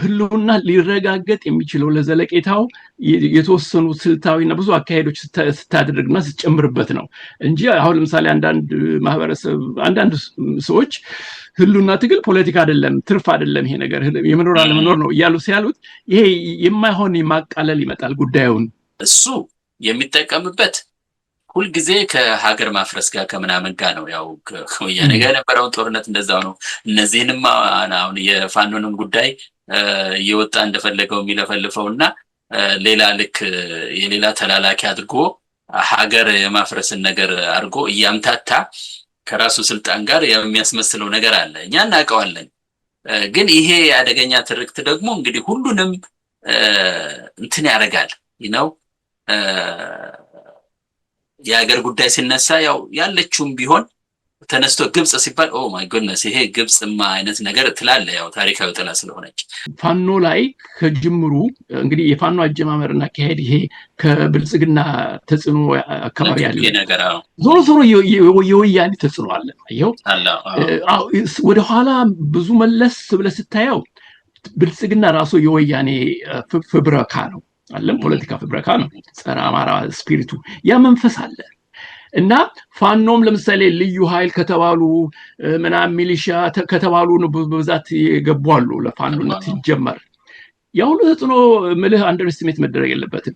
ህልውና ሊረጋገጥ የሚችለው ለዘለቄታው የተወሰኑ ስልታዊና ብዙ አካሄዶች ስታደርግና ስትጨምርበት ነው እንጂ አሁን ለምሳሌ አንዳንድ ማህበረሰብ አንዳንድ ሰዎች ህልውና ትግል ፖለቲካ አይደለም ትርፍ አይደለም ይሄ ነገር የመኖር አለመኖር ነው እያሉ ሲያሉት ይሄ የማይሆን ማቃለል ይመጣል ጉዳዩን እሱ የሚጠቀምበት ሁሉ ጊዜ ከሀገር ማፍረስ ጋር ከምናምን ጋር ነው ያው ከወያኔ ጋር የነበረው ጦርነት እንደዛው ነው እነዚህንም አሁን የፋኖንም ጉዳይ እየወጣ እንደፈለገው የሚለፈልፈውና ሌላ ልክ የሌላ ተላላኪ አድርጎ ሀገር የማፍረስን ነገር አድርጎ እያምታታ ከራሱ ስልጣን ጋር የሚያስመስለው ነገር አለ እኛ እናውቀዋለን ግን ይሄ አደገኛ ትርክት ደግሞ እንግዲህ ሁሉንም እንትን ያደርጋል ነው የሀገር ጉዳይ ሲነሳ ያው ያለችውም ቢሆን ተነስቶ ግብጽ ሲባል ኦ ማይ ጎድነስ ይሄ ግብጽማ አይነት ነገር ትላለ ያው ታሪካዊ ጥላ ስለሆነች ፋኖ ላይ ከጅምሩ እንግዲህ የፋኖ አጀማመርና ከሄድ ይሄ ከብልጽግና ተጽዕኖ አካባቢ ያለ ነገር ዞሮ ዞሮ የወያኔ ተጽዕኖ አለ አይው ወደ ኋላ ብዙ መለስ ብለህ ስታየው ብልጽግና ራሱ የወያኔ ፍብረካ ነው አለም ፖለቲካ ፍብረካ ነው ጸረ አማራ ስፒሪቱ ያ መንፈስ አለ እና ፋኖም ለምሳሌ ልዩ ኃይል ከተባሉ ምናምን ሚሊሻ ከተባሉ በብዛት ይገባሉ ለፋኖነት ይጀመር ያው ተጽዕኖ ምልህ አንደርስቲሜት መደረግ የለበትም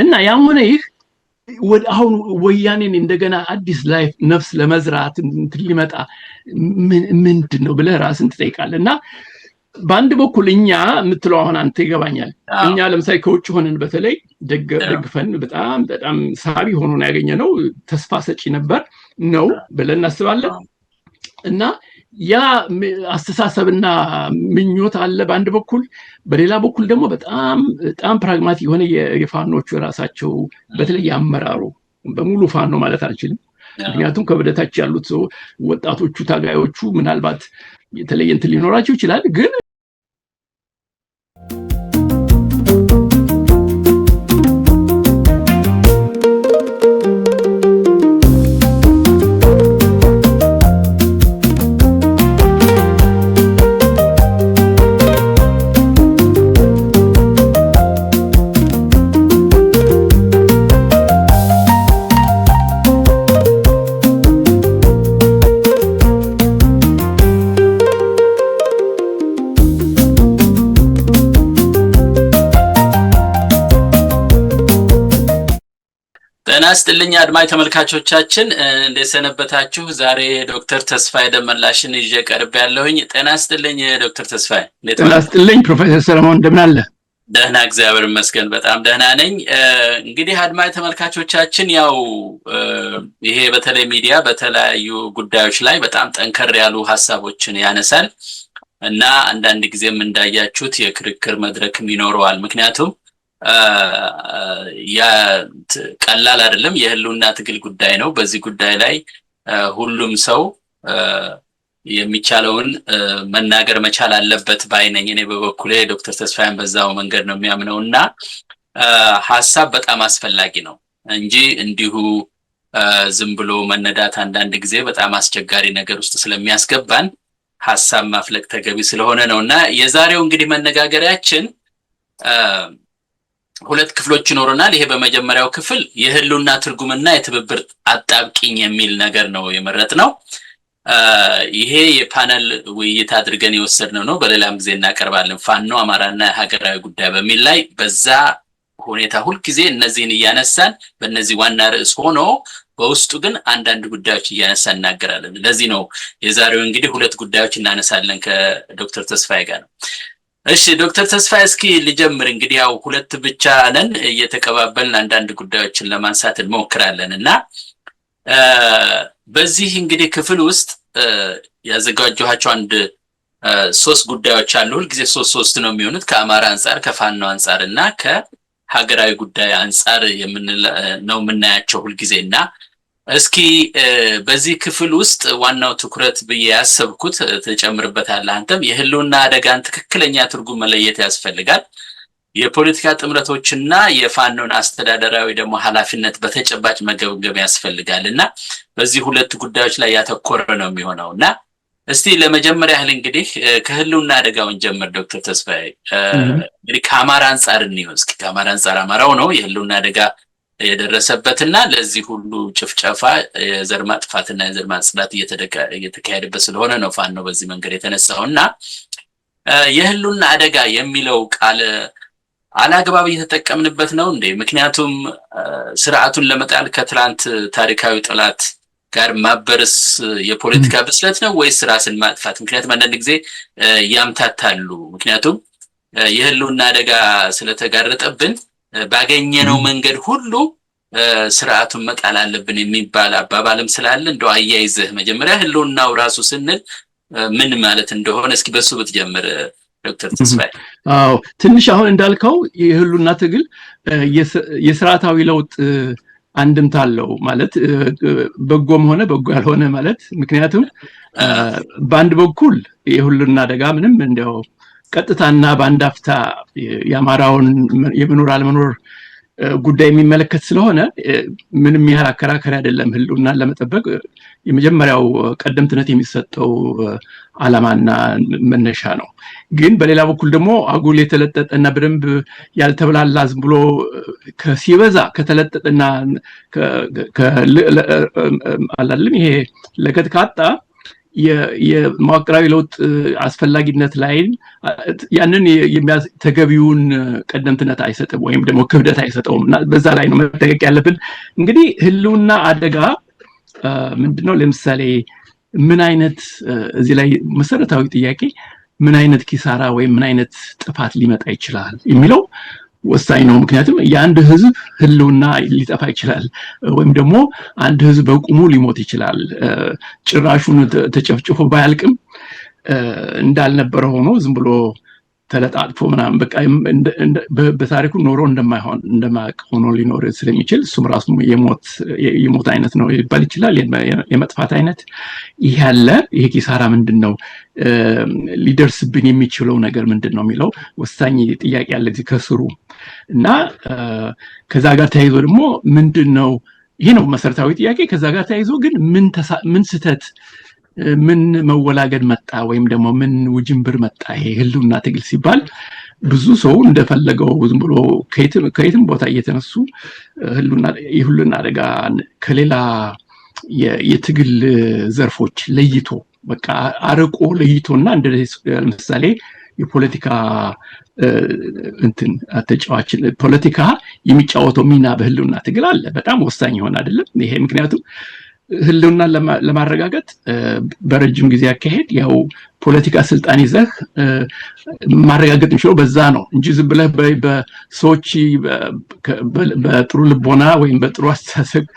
እና ያም ሆነ ይህ ወደ አሁን ወያኔን እንደገና አዲስ ላይፍ ነፍስ ለመዝራት ሊመጣ ምንድነው ብለህ ራስን ትጠይቃለህና በአንድ በኩል እኛ የምትለው አሁን አንተ ይገባኛል እኛ ለምሳሌ ከውጭ ሆነን በተለይ ደግፈን በጣም ሳቢ ሆኖ ነው ያገኘነው ተስፋ ሰጪ ነበር ነው ብለን እናስባለን እና ያ አስተሳሰብና ምኞት አለ በአንድ በኩል በሌላ በኩል ደግሞ በጣም ፕራግማቲክ የሆነ የፋኖቹ ራሳቸው በተለይ አመራሩ በሙሉ ፋኖ ማለት አልችልም ምክንያቱም ከበደታች ያሉት ወጣቶቹ ታጋዮቹ ምናልባት የተለየ እንትን ሊኖራቸው ይችላል ግን ናስትልኝ አድማጭ ተመልካቾቻችን እንደሰነበታችሁ ዛሬ ዶክተር ተስፋዬ ደመላሽን ይዤ ቀርብ ያለሁኝ ጤናስትልኝ ዶክተር ተስፋዬ ጤናስትልኝ ፕሮፌሰር ሰለሞን እንደምን አለ ደህና እግዚአብሔር ይመስገን በጣም ደህና ነኝ እንግዲህ አድማጭ ተመልካቾቻችን ያው ይሄ በተለይ ሚዲያ በተለያዩ ጉዳዮች ላይ በጣም ጠንከር ያሉ ሐሳቦችን ያነሳል እና አንዳንድ ጊዜም እንዳያችሁት የክርክር መድረክም ይኖረዋል ምክንያቱም ያ ቀላል አይደለም የህልውና ትግል ጉዳይ ነው በዚህ ጉዳይ ላይ ሁሉም ሰው የሚቻለውን መናገር መቻል አለበት ባይነኝ እኔ በበኩሌ ዶክተር ተስፋዬን በዛው መንገድ ነው የሚያምነውና ሐሳብ በጣም አስፈላጊ ነው እንጂ እንዲሁ ዝም ብሎ መነዳት አንዳንድ ጊዜ በጣም አስቸጋሪ ነገር ውስጥ ስለሚያስገባን ሐሳብ ማፍለቅ ተገቢ ስለሆነ ነውና የዛሬው እንግዲህ መነጋገሪያችን ሁለት ክፍሎች ይኖርናል ይሄ በመጀመሪያው ክፍል የህልውና ትርጉምና የትብብር አጣብቂኝ የሚል ነገር ነው የመረጥነው ይሄ የፓነል ውይይት አድርገን የወሰድነው ነው በሌላም ጊዜ እናቀርባለን ፋኖ አማራና ሀገራዊ ጉዳይ በሚል ላይ በዛ ሁኔታ ሁሉ ጊዜ እነዚህን ያነሳን በእነዚህ ዋና ርዕስ ሆኖ በውስጡ ግን አንዳንድ ጉዳዮች ያነሳን እናገራለን ለዚህ ነው የዛሬው እንግዲህ ሁለት ጉዳዮች እናነሳለን ከዶክተር ተስፋዬ ጋር ነው እሺ ዶክተር ተስፋዬ እስኪ ልጀምር እንግዲህ ያው ሁለት ብቻ ነን እየተቀባበልን አንዳንድ ጉዳዮችን ለማንሳት እንሞክራለንና በዚህ እንግዲህ ክፍል ውስጥ ያዘጋጀኋቸው አንድ ሶስት ጉዳዮች አሉ ሁሉ ጊዜ ሶስት ነው የሚሆኑት ከአማራ አንፃር ከፋኖ አንፃርና ከሀገራዊ ጉዳይ አንፃር ነው የምናያቸው ሁሉ ጊዜና እስኪ በዚህ ክፍል ውስጥ ዋናው ትኩረት በያሰብኩት ተጨምርበታል አንተም የህልውና አደጋን ትክክለኛ ትርጉም መለየት ያስፈልጋል የፖለቲካ ጥምረቶችና የፋኖን አስተዳደራዊ ደግሞ ኃላፊነት በተጨባጭ መገምገም ያስፈልጋልና በዚህ ሁለት ጉዳዮች ላይ ያተኮረ ነው የሚሆነውና እስቲ ለመጀመሪያ ያህል እንግዲህ ከህልውና አደጋውን ጀምር ዶክተር ተስፋዬ እንግዲህ ከአማራ አንፃር እንይወስድ ከአማራ አንፃር አማራው ነው የህልውና አደጋ የደረሰበትና ለዚህ ሁሉ ጭፍጨፋ የዘር ማጥፋትና የዘር ማጽዳት እየተካሄደበት ስለሆነ ነው ፋኖ በዚህ መንገድ የተነሳውና የህልውና አደጋ የሚለው ቃል አላግባብ እየተጠቀምንበት ነው እንዴ? ምክንያቱም ስርዓቱን ለመጣል ከትላንት ታሪካዊ ጠላት ጋር ማበረስ የፖለቲካ ብስለት ነው ወይስ ራስን ማጥፋት? ምክንያቱም አንዳንድ ጊዜ ያምታታሉ። ምክንያቱም የህልውና አደጋ ስለተጋረጠብን ባገኘነው መንገድ ሁሉ ስርዓቱን መጣል አለብን የሚባል አባባልም ስላለ እንደው አያይዘህ መጀመሪያ ህልውናው ራሱ ስንል ምን ማለት እንደሆነ እስኪ በሱ ብትጀምር ዶክተር ተስፋዬ። አዎ ትንሽ አሁን እንዳልከው የህልውና ትግል የስርዓታዊ ለውጥ አንድምታ አለው ማለት በጎም ሆነ በጎ ያልሆነ ማለት ምክንያቱም በአንድ በኩል የህልውና አደጋ ምንም እንደው ቀጥታና በአንድ አፍታ የአማራውን የመኖር አለመኖር ጉዳይ የሚመለከት ስለሆነ ምንም ያህል አከራካሪ አይደለም። ህልውናን ለመጠበቅ የመጀመሪያው ቀደምትነት የሚሰጠው ዓላማና መነሻ ነው። ግን በሌላ በኩል ደግሞ አጉል የተለጠጠና በደንብ ያልተብላላ ዝም ብሎ ከሲበዛ ከተለጠጠና አላለም ይሄ ለከት ካጣ የመዋቅራዊ ለውጥ አስፈላጊነት ላይ ያንን ተገቢውን ቀደምትነት አይሰጥም ወይም ደግሞ ክብደት አይሰጠውም እና በዛ ላይ ነው መጠየቅ ያለብን። እንግዲህ ህልውና አደጋ ምንድነው? ለምሳሌ ምን አይነት እዚህ ላይ መሰረታዊ ጥያቄ ምን አይነት ኪሳራ ወይም ምን አይነት ጥፋት ሊመጣ ይችላል የሚለው ወሳኝ ነው። ምክንያቱም የአንድ ህዝብ ህልውና ሊጠፋ ይችላል ወይም ደግሞ አንድ ህዝብ በቁሙ ሊሞት ይችላል። ጭራሹን ተጨፍጭፎ ባያልቅም እንዳልነበረ ሆኖ ዝም ብሎ ተለጣጥፎ ምናምን በቃ በታሪኩ ኖሮ እንደማያውቅ ሆኖ ሊኖር ስለሚችል እሱም ራሱ የሞት አይነት ነው ይባል ይችላል። የመጥፋት አይነት ይሄ ያለ ይሄ ኪሳራ ምንድነው? ሊደርስብን የሚችለው ነገር ምንድነው የሚለው ወሳኝ ጥያቄ ያለ እዚህ ከስሩ እና ከዛ ጋር ተያይዞ ደግሞ ምንድነው ይሄ ነው መሰረታዊ ጥያቄ። ከዛ ጋር ተያይዞ ግን ምን ስተት ምን መወላገድ መጣ ወይም ደግሞ ምን ውጅንብር መጣ? ይሄ ህልውና ትግል ሲባል ብዙ ሰው እንደፈለገው ዝም ብሎ ከየትም ቦታ እየተነሱ ህልውና አደጋ ከሌላ የትግል ዘርፎች ለይቶ በቃ አርቆ ለይቶና ለምሳሌ የፖለቲካ ተጫዋችን ፖለቲካ የሚጫወተው ሚና በህልውና ትግል አለ በጣም ወሳኝ ይሆን አይደለም? ይሄ ምክንያቱም ህልውና ለማረጋገጥ በረጅም ጊዜ ያካሄድ ያው ፖለቲካ ስልጣን ይዘህ ማረጋገጥ እንችለው በዛ ነው እንጂ ዝም ብለህ በሰዎች በጥሩ ልቦና ወይም በጥሩ አስተሳሰብ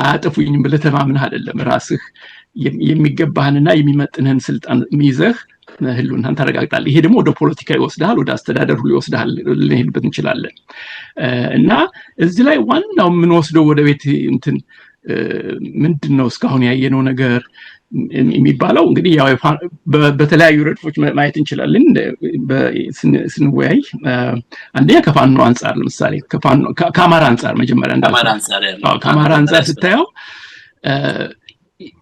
አጥፉኝም ብለህ ተማምነህ አይደለም። ራስህ የሚገባህንና የሚመጥንህን ስልጣን ይዘህ ህልውናን ታረጋግጣለህ። ይሄ ደግሞ ወደ ፖለቲካ ይወስዳል፣ ወደ አስተዳደር ሁሉ ይወስዳል ልንሄድበት እንችላለን። እና እዚህ ላይ ዋናው ምን ወስደው ወደ ቤት እንትን ምንድነው እስካሁን ያየነው ነገር የሚባለው እንግዲህ ያው በተለያዩ ረድፎች ማየት እንችላለን ስንወያይ። አንደኛ ከፋኖ አንፃር ለምሳሌ ከአማራ አንፃር መጀመሪያ ከአማራ አንፃር ስታየው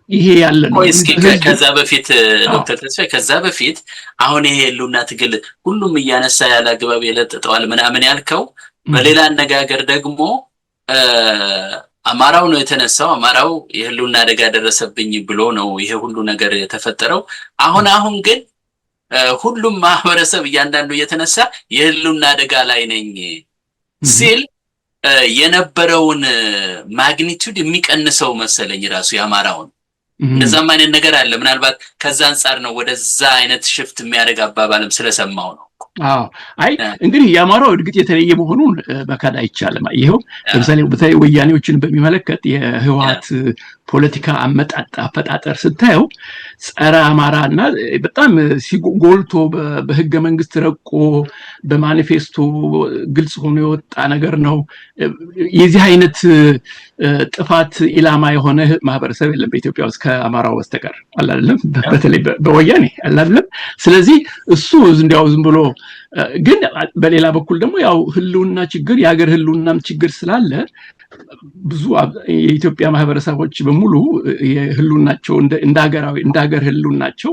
ይሄ ያለ ነው። እስኪ ከዛ በፊት ዶክተር ተስፋዬ ከዛ በፊት አሁን ይሄ ህልውና ትግል ሁሉም እያነሳ ያለ አግባብ የለጠጠዋል ምናምን ያልከው በሌላ አነጋገር ደግሞ አማራው ነው የተነሳው፣ አማራው የህልውና አደጋ ደረሰብኝ ብሎ ነው ይሄ ሁሉ ነገር የተፈጠረው። አሁን ግን ሁሉም ማህበረሰብ እያንዳንዱ የተነሳ የህልውና አደጋ ላይ ነኝ ሲል የነበረውን ማግኒቲዩድ የሚቀንሰው መሰለኝ ራሱ ያማራውን። እንደዛም አይነት ነገር አለ። ምናልባት ከዛ አንፃር ነው ወደዛ አይነት ሽፍት የሚያደርግ አባባልም ስለሰማው ነው። አይ እንግዲህ ያማራው እድግጥ የተለየ መሆኑን በካዳ አይቻልም። ይሄው ለምሳሌ በተለይ ወያኔዎችን በሚመለከት የህወሓት ፖለቲካ አፈጣጠር ስታየው ጸረ አማራና በጣም ሲጎልቶ በህገ መንግስት ረቆ በማኒፌስቶ ግልጽ ሆኖ የወጣ ነገር ነው። የዚህ አይነት ጥፋት ኢላማ የሆነ ማህበረሰብ የለም በኢትዮጵያ ውስጥ ከአማራው በስተቀር አይደለም፣ በተለይ በወያኔ አይደለም። ስለዚህ እሱ እንዲያው ዝም ብሎ ግን በሌላ በኩል ደግሞ ያው ህልውና ችግር የሀገር ህልውናም ችግር ስላለ ብዙ የኢትዮጵያ ማህበረሰቦች በሙሉ የህልውናቸው እንደ ሀገር ህልውናቸው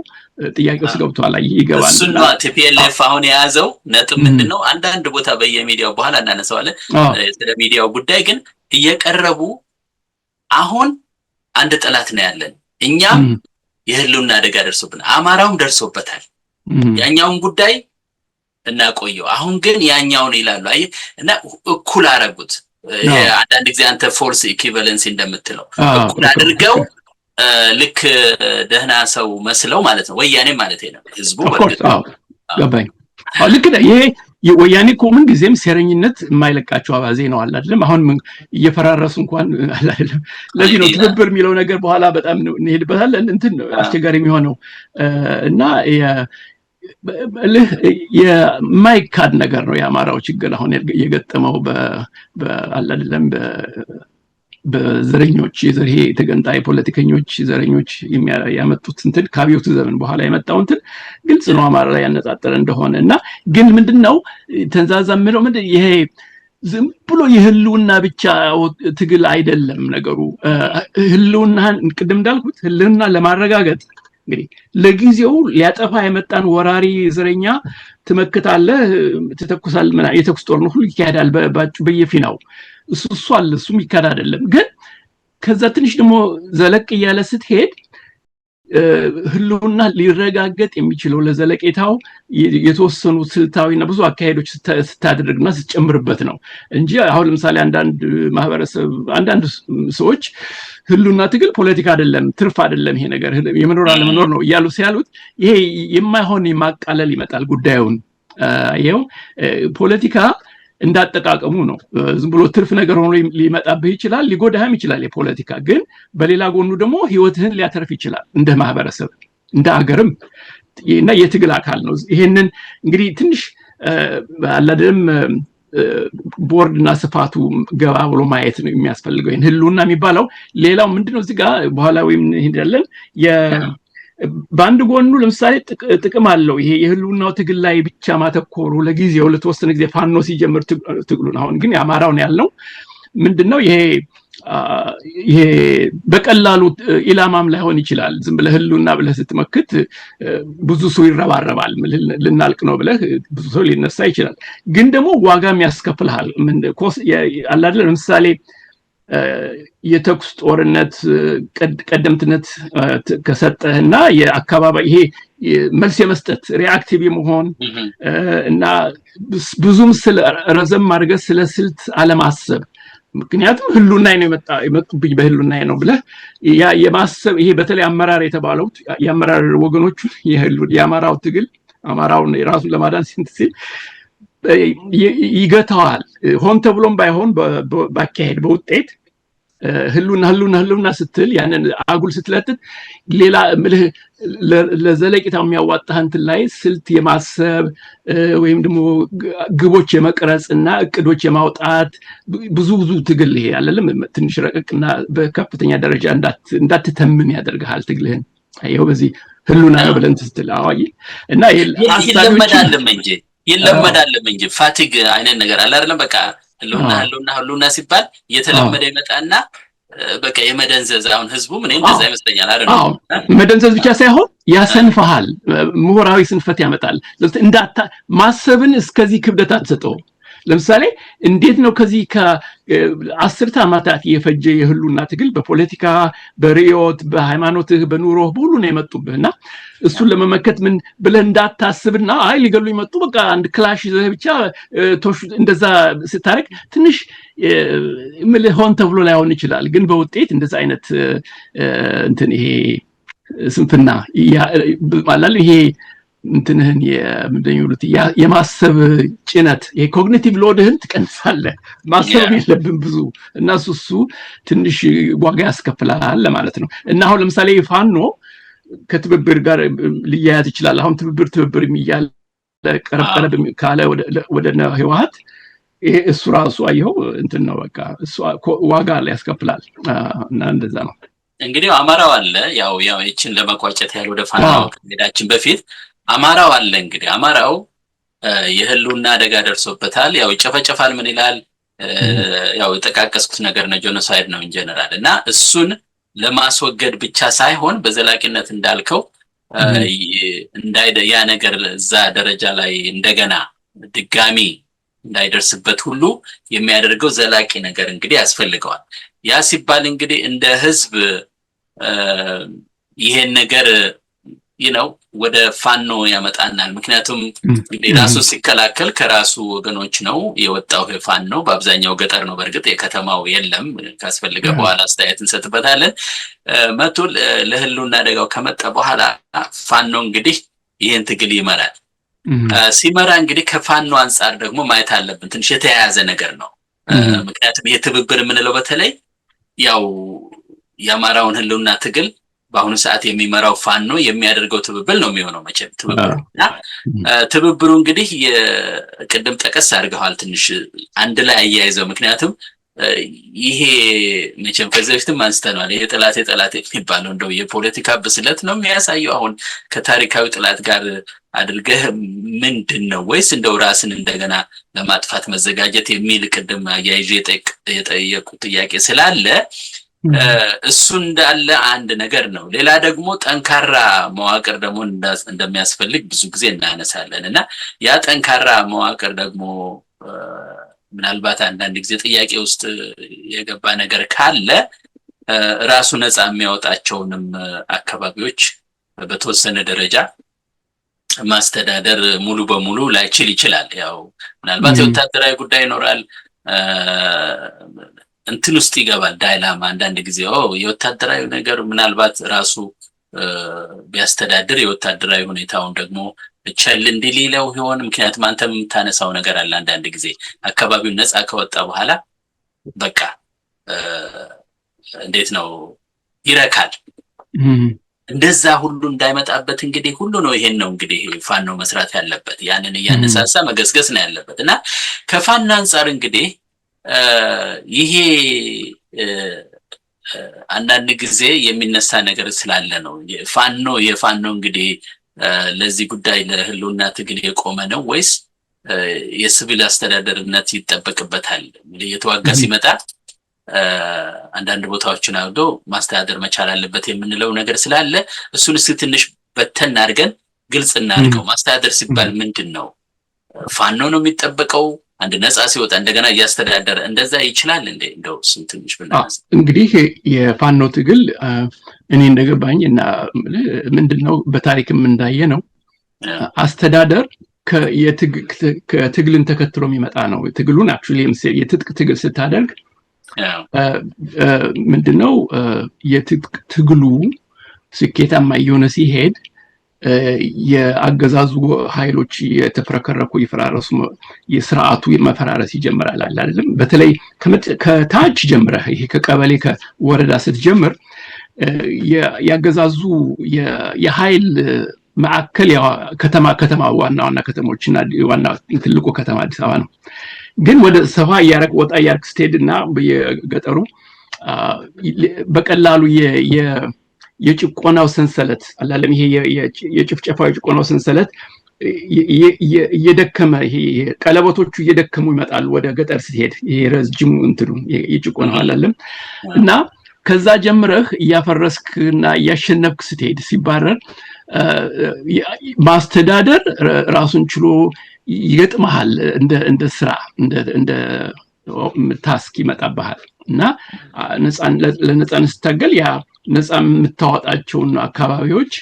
ጥያቄ ውስጥ ገብቷል ይገባል። እሱና ቲፒኤልኤፍ አሁን የያዘው ነጥብ ምንድነው? አንዳንድ ቦታ በየሚዲያው በኋላ እናነሳዋለን ስለ ሚዲያው ጉዳይ ግን እየቀረቡ አሁን አንድ ጠላት ነው ያለን እኛም የህልውና አደጋ ደርሶብን አማራውም ደርሶበታል ያኛውን ጉዳይ እናቆየው አሁን ግን ያኛውን ይላሉ አይ እና እኩል አረጉት አንዳንድ ጊዜ አንተ ፎርስ ኢኩቫለንሲ እንደምትለው እኩል አድርገው ልክ ደህና ሰው መስለው ማለት ነው ወያኔ ማለት ነው ህዝቡ ገባኝ ልክ ነው ይሄ ወያኔ ኮምን ጊዜም ሴረኝነት የማይለቃቸው አባዜ ነው አይደለም አሁን እየፈራረሱ እንኳን አይደለም ለዚህ ነው ትብብር የሚለው ነገር በኋላ በጣም እንሄድበታለን እንትን አስቸጋሪ የሚሆነው እና የማይካድ ነገር ነው የአማራው ችግር አሁን የገጠመው በአላደለም በዘረኞች የዘርሄ ተገንጣይ ፖለቲከኞች ዘረኞች ያመጡት እንትን ከአብዮቱ ዘመን በኋላ የመጣው እንትን ግልጽ ነው አማራ ላይ ያነጣጠረ እንደሆነና ግን ምንድነው ተንዛዛምለው ምንድን ይሄ ዝም ብሎ የህልውና ብቻ ትግል አይደለም ነገሩ ህልውናን ቅድም እንዳልኩት ህልውና ለማረጋገጥ እንግዲህ ለጊዜው ሊያጠፋ የመጣን ወራሪ ዘረኛ ትመክታለህ ተተኩሳል ምን የተኩስ ጦርነት ሁሉ ይካሄዳል በየፊናው እሱ አለ እሱም ይካሄድ አይደለም ግን ከዛ ትንሽ ደግሞ ዘለቅ ያለ ስትሄድ ህልውና ሊረጋገጥ የሚችለው ለዘለቄታው የተወሰኑ ስልታዊና ብዙ አካሄዶች ስታደርግና ስትጨምርበት ነው እንጂ አሁን ለምሳሌ አንዳንድ ማህበረሰብ አንዳንድ ሰዎች ህልውና ትግል ፖለቲካ አይደለም ትርፍ አይደለም ይሄ ነገር የመኖር አለመኖር ነው እያሉ ሲያሉት ይሄ የማይሆን ማቃለል ይመጣል ጉዳዩን ይሄው ፖለቲካ እንዳጠቃቀሙ ነው ዝም ብሎ ትርፍ ነገር ሆኖ ሊመጣብህ ይችላል ሊጎዳህም ይችላል የፖለቲካ ግን በሌላ ጎኑ ደግሞ ህይወትህን ሊያተርፍ ይችላል እንደ ማህበረሰብ እንደ ሀገርም እና የትግል አካል ነው ይሄንን እንግዲህ ትንሽ አላደም ቦርድና ስፋቱ ገባ ብሎ ማየት ነው የሚያስፈልገው ህልውና የሚባለው ሌላው ምንድነው እዚህ ጋር በኋላ ወይም እንሄዳለን በአንድ ጎኑ ለምሳሌ ጥቅም አለው ይሄ የህልውናው ትግል ላይ ብቻ ማተኮሩ ለጊዜው ለተወሰነ ጊዜ ፋኖ ሲጀምር ትግሉን አሁን ግን ያማራውን ያልነው ምንድነው ይሄ በቀላሉ ኢላማም ላይሆን ይችላል ዝም ብለህ ህልውና ብለህ ስትመክት ብዙ ሰው ይረባረባል ልናልቅ ነው ብለህ ብዙ ሰው ሊነሳ ይችላል ግን ደግሞ ዋጋም ያስከፍልሃል ምን አላደለ ለምሳሌ የተኩስ ጦርነት ቀደምትነት ከሰጠህና የአካባቢ ይሄ መልስ የመስጠት ሪአክቲቭ መሆን እና ብዙም ስለ ረዘም አድርገህ ስለ ስልት አለማሰብ ምክንያቱም ህልውና ነው የመጡብኝ በህልውና ነው ብለህ የማሰብ ይሄ በተለይ አመራር የተባለው የአመራር ወገኖቹ የአማራው ትግል አማራውን ራሱን ለማዳን ሲል ይገታዋል ሆን ተብሎም ባይሆን ባካሄድ በውጤት ህልውና ስትል ያንን አጉል ስትለጥት ሌላ ለዘለቂታው የሚያዋጣህ እንትን ላይ ስልት የማሰብ ወይም ደግሞ ግቦች የመቅረጽና እቅዶች የማውጣት ብዙ ትግል ይሄ አይደለም ትንሽ ረቀቅና በከፍተኛ ደረጃ እንዳትተምን ያደርጋል ትግልህን አይው በዚህ ህልውና ነው ብለን ስትል አዋይ እና ይለመዳል እንጂ ፋቲግ አይነት ነገር አለ አይደለም በቃ ህልውና ሲባል እየተለመደ ይመጣና በቃ የመደንዘዝ አሁን ህዝቡ ምን እንደዛ ይመስለኛል አይደለም መደንዘዝ ብቻ ሳይሆን ያሰንፈሃል ምሁራዊ ስንፈት ያመጣል እንዳታ ማሰብን እስከዚህ ክብደት አትሰጠው ለምሳሌ እንዴት ነው ከዚህ ከ10 ዓመታት የፈጀ የህልውና ትግል በፖለቲካ በሪዮት በሃይማኖትህ በኑሮህ ሁሉ ነው የመጡብህና እሱን ለመመከት ምን ብለህ እንዳታስብና አይ ሊገሉ ይመጡ በቃ አንድ ክላሽ ይዘህ ብቻ እንደዛ ስታረክ ትንሽ ሆን ተብሎ ላይሆን ይችላል ግን በውጤት እንደዛ አይነት እንትን ይሄ ስንፍና ማለት ይሄ እንትንህን የምንደኙት የማሰብ ጭነት የኮግኒቲቭ ሎድህን ትቀንሳለህ ማሰብ የለብን ብዙ እና እሱ ትንሽ ዋጋ ያስከፍላል ለማለት ነው እና አሁን ለምሳሌ ፋኖ ከትብብር ጋር ሊያያዝ ይችላል አሁን ትብብር የሚያል ቀረብ ካለ ወደ ህወሓት ይሄ እሱ ራሱ አይው እንትን ነው በቃ እሱ ዋጋ ላይ ያስከፍላል እና እንደዛ ነው እንግዲህ አማራው አለ ያው እቺን ለማቋጨት ያለው ወደ ፋኖ ከመሄዳችን በፊት አማራው አለ እንግዲህ አማራው የህልውና አደጋ ደርሶበታል። ያው ይጨፈጨፋል፣ ምን ይላል፣ ያው የጠቃቀስኩት ነገር ነው፣ ጄኖሳይድ ነው ኢንጀነራል። እና እሱን ለማስወገድ ብቻ ሳይሆን በዘላቂነት እንዳልከው ያ ነገር እዛ ደረጃ ላይ እንደገና ድጋሚ እንዳይደርስበት ሁሉ የሚያደርገው ዘላቂ ነገር እንግዲህ ያስፈልገዋል። ያ ሲባል እንግዲህ እንደ ህዝብ ይሄን ነገር ወደ ፋኖ ያመጣናል። ምክንያቱም እንግዲህ ራሱ ሲከላከል ከራሱ ወገኖች ነው የወጣው ፋኖ። በአብዛኛው ገጠር ነው፣ በእርግጥ የከተማው የለም። ካስፈልገ በኋላ አስተያየት እንሰጥበታለን። መቶ ለህልውና አደጋው ከመጣ በኋላ ፋኖ እንግዲህ ይሄን ትግል ይመራል። ሲመራ እንግዲህ ከፋኖ አንፃር ደግሞ ማየት አለብን። ትንሽ የተያያዘ ነገር ነው። ምክንያቱም ይሄ ትብብር የምንለው በተለይ ያው የአማራውን ህልውና ትግል በአሁኑ ሰዓት የሚመራው ፋኖ የሚያደርገው ትብብር ነው የሚሆነው መቼም ትብብሩና ትብብሩ እንግዲህ የቅድም ጠቀስ አድርገዋል ትንሽ አንድ ላይ አያይዘው። ምክንያቱም ይሄ መቼም ከዚህ በፊትም አንስተናል። ይሄ ጠላት የሚባለው እንደው የፖለቲካ ብስለት ነው የሚያሳየው አሁን ከታሪካዊ ጠላት ጋር አድርገህ ምንድነው ወይስ እንደው ራስን እንደገና ለማጥፋት መዘጋጀት የሚል ቅድም አያይዤ የጠየቁት ጥያቄ ስላለ እሱ እንዳለ አንድ ነገር ነው። ሌላ ደግሞ ጠንካራ መዋቅር ደግሞ እንደሚያስፈልግ ብዙ ጊዜ እናነሳለን እና ያ ጠንካራ መዋቅር ደግሞ ምናልባት አንዳንድ ጊዜ ጥያቄ ውስጥ የገባ ነገር ካለ ራሱ ነፃ የሚያወጣቸውንም አካባቢዎች በተወሰነ ደረጃ ማስተዳደር ሙሉ በሙሉ ላይችል ይችላል። ያው ምናልባት የወታደራዊ ጉዳይ ይኖራል፣ እንትን ውስጥ ይገባል ዳይላማ አንዳንድ ጊዜ የወታደራዊ ነገር ምናልባት ራሱ ቢያስተዳድር የወታደራዊ ሁኔታውን ደግሞ ቸል እንዲሊለው ይሆን። ምክንያቱም አንተም የምታነሳው ነገር አለ አንዳንድ ጊዜ አካባቢውን ነፃ ከወጣ በኋላ በቃ እንዴት ነው ይረካል። እንደዛ ሁሉ እንዳይመጣበት እንግዲህ ሁሉ ነው ይሄን ነው እንግዲህ ፋኖ መስራት ያለበት፣ ያንን እያነሳሳ መገስገስ ነው ያለበት እና ከፋኖ አንፃር እንግዲህ ይሄ አንዳንድ ጊዜ የሚነሳ ነገር ስላለ ነው የፋኖ እንግዲህ ለዚህ ጉዳይ ለህልውና ትግል የቆመ ነው ወይስ የሲቪል አስተዳደርነት ይጠበቅበታል? የተዋጋ ሲመጣ አንዳንድ ቦታዎችን አውዶ ማስተዳደር መቻል አለበት የምንለው ነገር ስላለ እሱን እስኪ ትንሽ በተን አድርገን ግልጽ እናድርገው። ማስተዳደር ሲባል ምንድነው? ፋኖ ነው የሚጠበቀው? አንድ ነፃ ሲወጣ እንደገና እያስተዳደረ እንደዛ ይችላል እንዴ? እንደው ትንሽ ብናነሳ እንግዲህ የፋኖ ትግል እኔ እንደገባኝ እና ምንድነው በታሪክም እንዳየ ነው አስተዳደር ከትግልን ተከትሎ የሚመጣ ነው። ትግሉን አክቹሊ የትጥቅ ትግል ስታደርግ ምንድነው የትጥቅ ትግሉ ስኬታማ እየሆነ ሲሄድ የአገዛዙ ኃይሎች የተፈረከረኩ ይፈራረሱ፣ የስርዓቱ መፈራረስ ይጀምራል አይደለም። በተለይ ከታች ጀምረህ ይሄ ከቀበሌ ከወረዳ ስትጀምር ያገዛዙ የኃይል ማዕከል ከተማ ዋና ከተሞችና ዋና ትልቁ ከተማ አዲስ አበባ ነው። ግን ወደ ሰፋ ያረቅ ወጣ ያርክ ስትሄድና በየገጠሩ በቀላሉ የጭቆናው ሰንሰለት አላለም። ይሄ የጭፍጨፋው የጭቆናው ሰንሰለት እየደከመ ይሄ ቀለበቶቹ እየደከሙ ይመጣሉ ወደ ገጠር ስትሄድ። ይሄ ረጅሙ እንትኑ የጭቆናው አላለም እና ከዛ ጀምረህ እያፈረስክና እያሸነፍክ ስትሄድ ሲባረር ማስተዳደር ራሱን ችሎ ይገጥመሃል። እንደ ስራ እንደ ታስክ ይመጣብሃል እና ለነፃነት ስታገል ያ ነፃ የምታወጣቸውን አካባቢዎች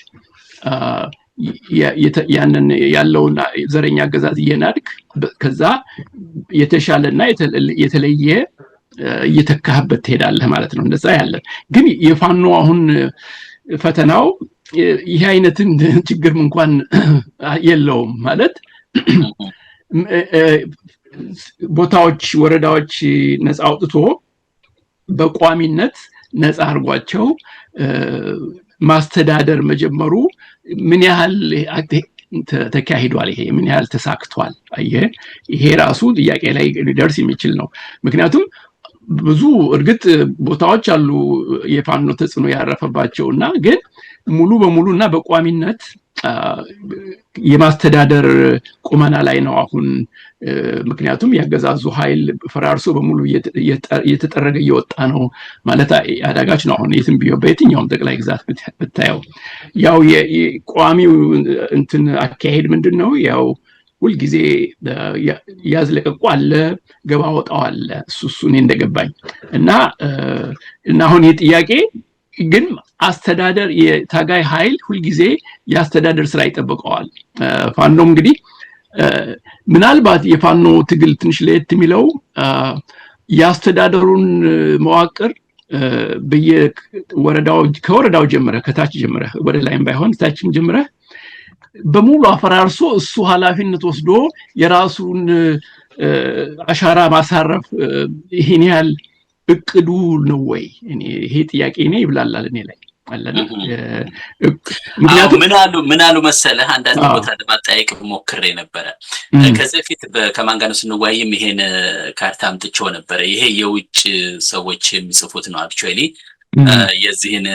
ያንን ያለውን ዘረኛ አገዛዝ እየናድክ ከዛ የተሻለና የተለየ እየተካህበት ትሄዳለህ ማለት ነው። እንደዛ ያለ ግን የፋኖ አሁን ፈተናው ይሄ አይነትን ችግር እንኳን የለውም ማለት ቦታዎች ወረዳዎች ነፃ አውጥቶ በቋሚነት ነፃ አርጓቸው ማስተዳደር መጀመሩ ምን ያህል ተካሂዷል፣ ይሄ ምን ያህል ተሳክቷል? ይሄ ራሱ ጥያቄ ላይ ሊደርስ የሚችል ነው። ምክንያቱም ብዙ እርግጥ ቦታዎች አሉ የፋኖ ተጽዕኖ ያረፈባቸውና ግን ሙሉ በሙሉና በቋሚነት የማስተዳደር ቁመና ላይ ነው አሁን። ምክንያቱም ያገዛዙ ኃይል ፈራርሶ በሙሉ እየተጠረገ እየወጣ ነው ማለት አዳጋች ነው። አሁን የትም ቢሆን በየትኛውም ጠቅላይ ግዛት ብታየው ያው የቋሚው እንትን አካሄድ ምንድነው? ያው ሁልጊዜ ያዝለቀቁ አለ፣ ገባ ወጣው አለ። እሱ እኔ እንደገባኝ እና አሁን የጥያቄ ግን አስተዳደር የታጋይ ኃይል ሁልጊዜ የአስተዳደር ስራ ይጠብቀዋል። ፋኖም እንግዲህ ምናልባት የፋኖ ትግል ትንሽ ለየት የሚለው የአስተዳደሩን መዋቅር በየወረዳው ከወረዳው ጀምረ ከታች ጀምረ ወደ ላይም ባይሆን ታችም ጀምረ በሙሉ አፈራርሶ እሱ ኃላፊነት ወስዶ የራሱን አሻራ ማሳረፍ ይሄን ያህል እቅዱ ነው ወይ? ይሄ ጥያቄ ነው ይብላላል እኔ ላይ አለና ምክንያቱም ምን አሉ መሰለህ አንዳንድ ቦታ ለማጣየቅ ሞክሬ ነበረ። ከዚህ በፊት ከማን ጋር ነው ስንወያይም ይሄን ካርታ አምጥቼው ነበረ። ይሄ የውጭ ሰዎች የሚጽፉት ነው አክቹአሊ የዚህን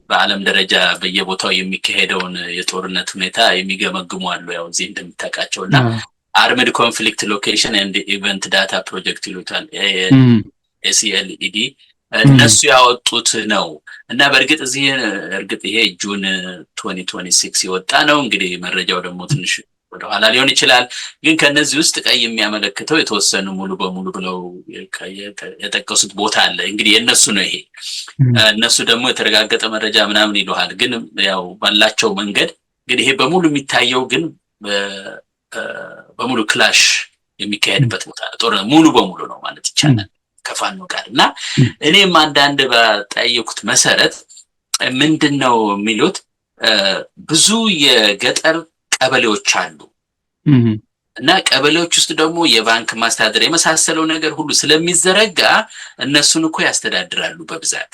በዓለም ደረጃ በየቦታው የሚካሄደውን የጦርነት ሁኔታ የሚገመግሙ አሉ። ያው እዚህ እንደምታውቃቸውና አርምድ ኮንፍሊክት ሎኬሽን ኤንድ ኢቨንት ዳታ ፕሮጀክት ይሉታል ACLED እነሱ ያወጡት ነው። እና በእርግጥ ይሄ ጁን 2026 የወጣ ነው። እንግዲህ መረጃው ደግሞ ትንሽ ወደ ኋላ ሊሆን ይችላል። ግን ከነዚህ ውስጥ ቀይ የሚያመለክተው የተወሰኑ ሙሉ በሙሉ ብለው የጠቀሱት ቦታ አለ። እንግዲህ የነሱ ነው ይሄ። እነሱ ደግሞ የተረጋገጠ መረጃ ምናምን ይሉሃል። ግን ያው ባላቸው መንገድ እንግዲህ ይሄ በሙሉ የሚታየው ግን በሙሉ ክላሽ የሚካሄድበት ቦታ ጦርነት ሙሉ በሙሉ ነው ማለት ይቻላል ከፋኖ ጋር። እና እኔም አንዳንድ በጠየቁት መሰረት ምንድነው የሚሉት ብዙ የገጠር ቀበሌዎች አሉ እና ቀበሌዎች ውስጥ ደግሞ የባንክ ማስተዳደር የመሳሰለው ነገር ሁሉ ስለሚዘረጋ እነሱን እኮ ያስተዳድራሉ በብዛት።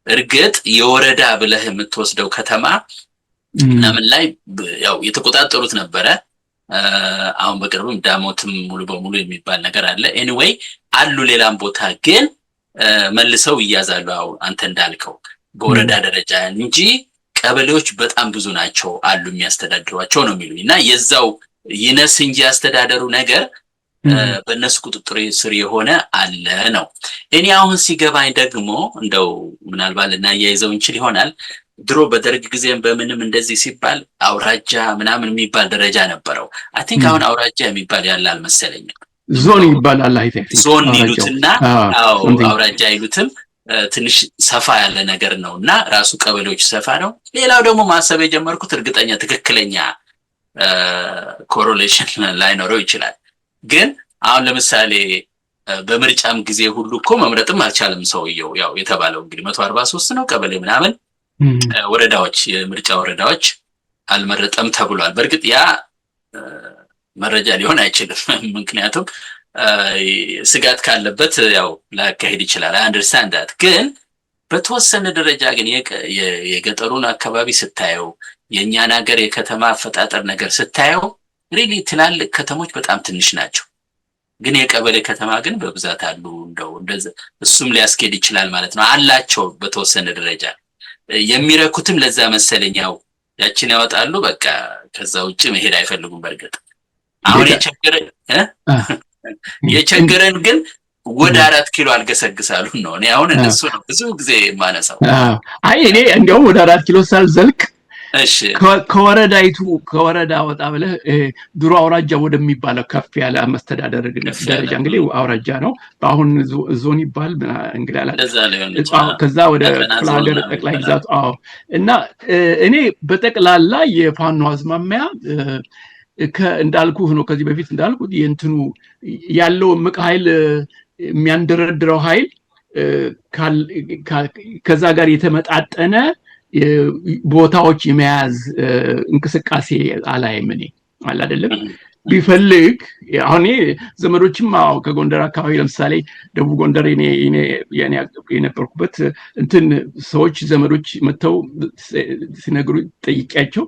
እርግጥ የወረዳ ብለህ የምትወስደው ከተማ ለምን ላይ ያው የተቆጣጠሩት ነበረ። አሁን በቅርብም ዳሞትም ሙሉ በሙሉ የሚባል ነገር አለ። ኤኒዌይ አሉ ሌላም ቦታ ግን መልሰው ይያዛሉ። አሁን አንተ እንዳልከው በወረዳ ደረጃ እንጂ ቀበሌዎች በጣም ብዙ ናቸው አሉ የሚያስተዳድሯቸው ነው የሚሉኝ። እና የዛው ይነስ እንጂ ያስተዳደሩ ነገር በእነሱ ቁጥጥር ስር የሆነ አለ ነው። እኔ አሁን ሲገባኝ ደግሞ እንደው ምናልባት ልናያይዘው እንችል ይሆናል ድሮ በደርግ ጊዜም በምንም እንደዚህ ሲባል አውራጃ ምናምን የሚባል ደረጃ ነበረው። አይ ቲንክ አሁን አውራጃ የሚባል ያለ አልመሰለኝም። ዞን ይባላል። አይ ቲንክ ዞን ይሉትና አውራጃ ይሉትም ትንሽ ሰፋ ያለ ነገር ነውና ራሱ ቀበሌዎች ሰፋ ነው። ሌላው ደግሞ ማሰብ የጀመርኩት እርግጠኛ ትክክለኛ ኮሪሌሽን ላይኖረው ይችላል። ግን አሁን ለምሳሌ በምርጫም ጊዜ ሁሉ እኮ መምረጥም አልቻለም ሰውየው። ያው የተባለው እንግዲህ 143 ነው ቀበሌ ምናምን ወረዳዎች የምርጫ ወረዳዎች አልመረጠም ተብሏል። በእርግጥ ያ መረጃ ሊሆን አይችልም። ምክንያቱም ስጋት ካለበት ያው ላካሄድ ይችላል። አይ አንደርስታንድ ዳት። ግን በተወሰነ ደረጃ ግን የገጠሩን አካባቢ ስታየው የኛን ሀገር የከተማ አፈጣጠር ነገር ስታየው ሪሊ ትላልቅ ከተሞች በጣም ትንሽ ናቸው። ግን የቀበሌ ከተማ ግን በብዛት አሉ። እንደው እንደዚህ እሱም ሊያስኬድ ይችላል ማለት ነው አላቸው በተወሰነ ደረጃ። የሚረኩትም ለዛ መሰለኛው ያችን ያወጣሉ በቃ ከዛ ውጪ መሄድ አይፈልጉም። በርግጥ አሁን የቸገረን ግን ወደ 4 ኪሎ አልገሰግሳሉ ነው። እኔ አሁን እነሱ ነው ብዙ ጊዜ ማነሳው። አይ እኔ እንደው ወደ 4 ኪሎ ሳልዘልቅ እሺ ከወረዳ ወጣ ብለህ ድሮ አውራጃ ወደሚባለው ከፍ ያለ መስተዳደር ደረጃ እንግዲህ አውራጃ ነው። አሁን ዞን ይባል እንግዲህ አላ ከዛ ወደ ሀገር ጠቅላይ ግዛት እና እኔ በጠቅላላ የፋኖ አዝማሚያ እንዳልኩህ ነው። ከዚህ በፊት እንዳልኩት የእንትኑ ያለው ምቅ ኃይል የሚያንደረድረው ኃይል ከዛ ጋር የተመጣጠነ ቦታዎች የመያዝ እንቅስቃሴ አላይም እኔ አለ አይደለም። ቢፈልግ አሁን ዘመዶችም ከጎንደር አካባቢ ለምሳሌ ደቡብ ጎንደር እኔ የነበርኩበት እንትን ሰዎች ዘመዶች መተው ሲነግሩ ጠይቄያቸው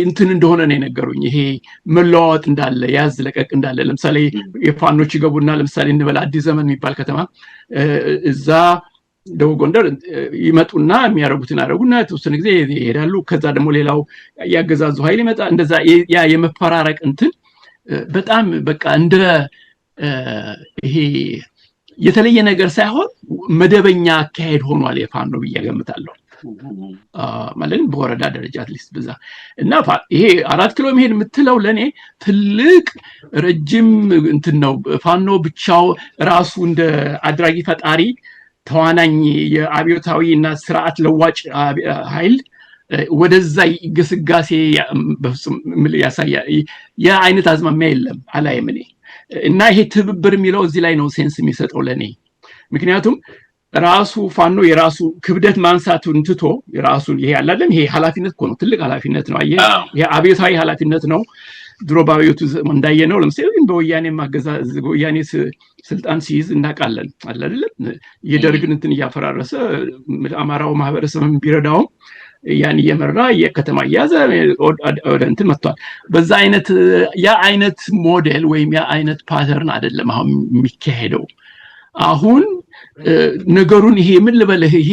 እንትን እንደሆነ ነው የነገሩኝ። ይሄ መለዋወጥ እንዳለ ያዝ ለቀቅ እንዳለ ለምሳሌ የፋኖች ይገቡና ለምሳሌ እንበል አዲስ ዘመን የሚባል ከተማ እዛ ደቡብ ጎንደር ይመጡና የሚያረጉትን አረጉና የተወሰነ ጊዜ ይሄዳሉ። ከዛ ደግሞ ሌላው ያገዛዙ ኃይል ይመጣ። እንደዛ ያ የመፈራረቅ እንትን በጣም በቃ እንደ ይሄ የተለየ ነገር ሳይሆን መደበኛ አካሄድ ሆኗል የፋኖ ብዬ ገምታለሁ። ማለት በወረዳ ደረጃ አትሊስት በዛ እና ይሄ 4 ኪሎ መሄድ የምትለው ለኔ ትልቅ ረጅም እንትን ነው። ፋኖ ብቻው ራሱ እንደ አድራጊ ፈጣሪ ተዋናኝ የአብዮታዊ እና ስርዓት ለዋጭ ኃይል ወደዛ ግስጋሴ ያሳያል። ያ አይነት አዝማሚያ የለም አላየም እኔ። እና ይሄ ትብብር የሚለው እዚህ ላይ ነው ሴንስ የሚሰጠው ለኔ። ምክንያቱም ራሱ ፋኖ የራሱ ክብደት ማንሳቱን ትቶ የራሱን ይሄ አይደለም ይሄ ኃላፊነት እኮ ነው፣ ትልቅ ኃላፊነት ነው። አየህ ይሄ አብዮታዊ ኃላፊነት ነው። ድሮ ባብዮቱ እንዳየነው ለምሳሌ በወያኔ ማገዛዝ ወያኔ ስልጣን ሲይዝ እናውቃለን አይደለም የደርግን እንትን እያፈራረሰ አማራው ማህበረሰብም ቢረዳው ያን እየመራ የከተማ ያዘ ወደ እንትን መጥቷል። በዛ አይነት ያ አይነት ሞዴል ወይም ያ አይነት ፓተርን አይደለም አሁን የሚካሄደው። አሁን ነገሩን ይሄ ምን ልበልህ ይሄ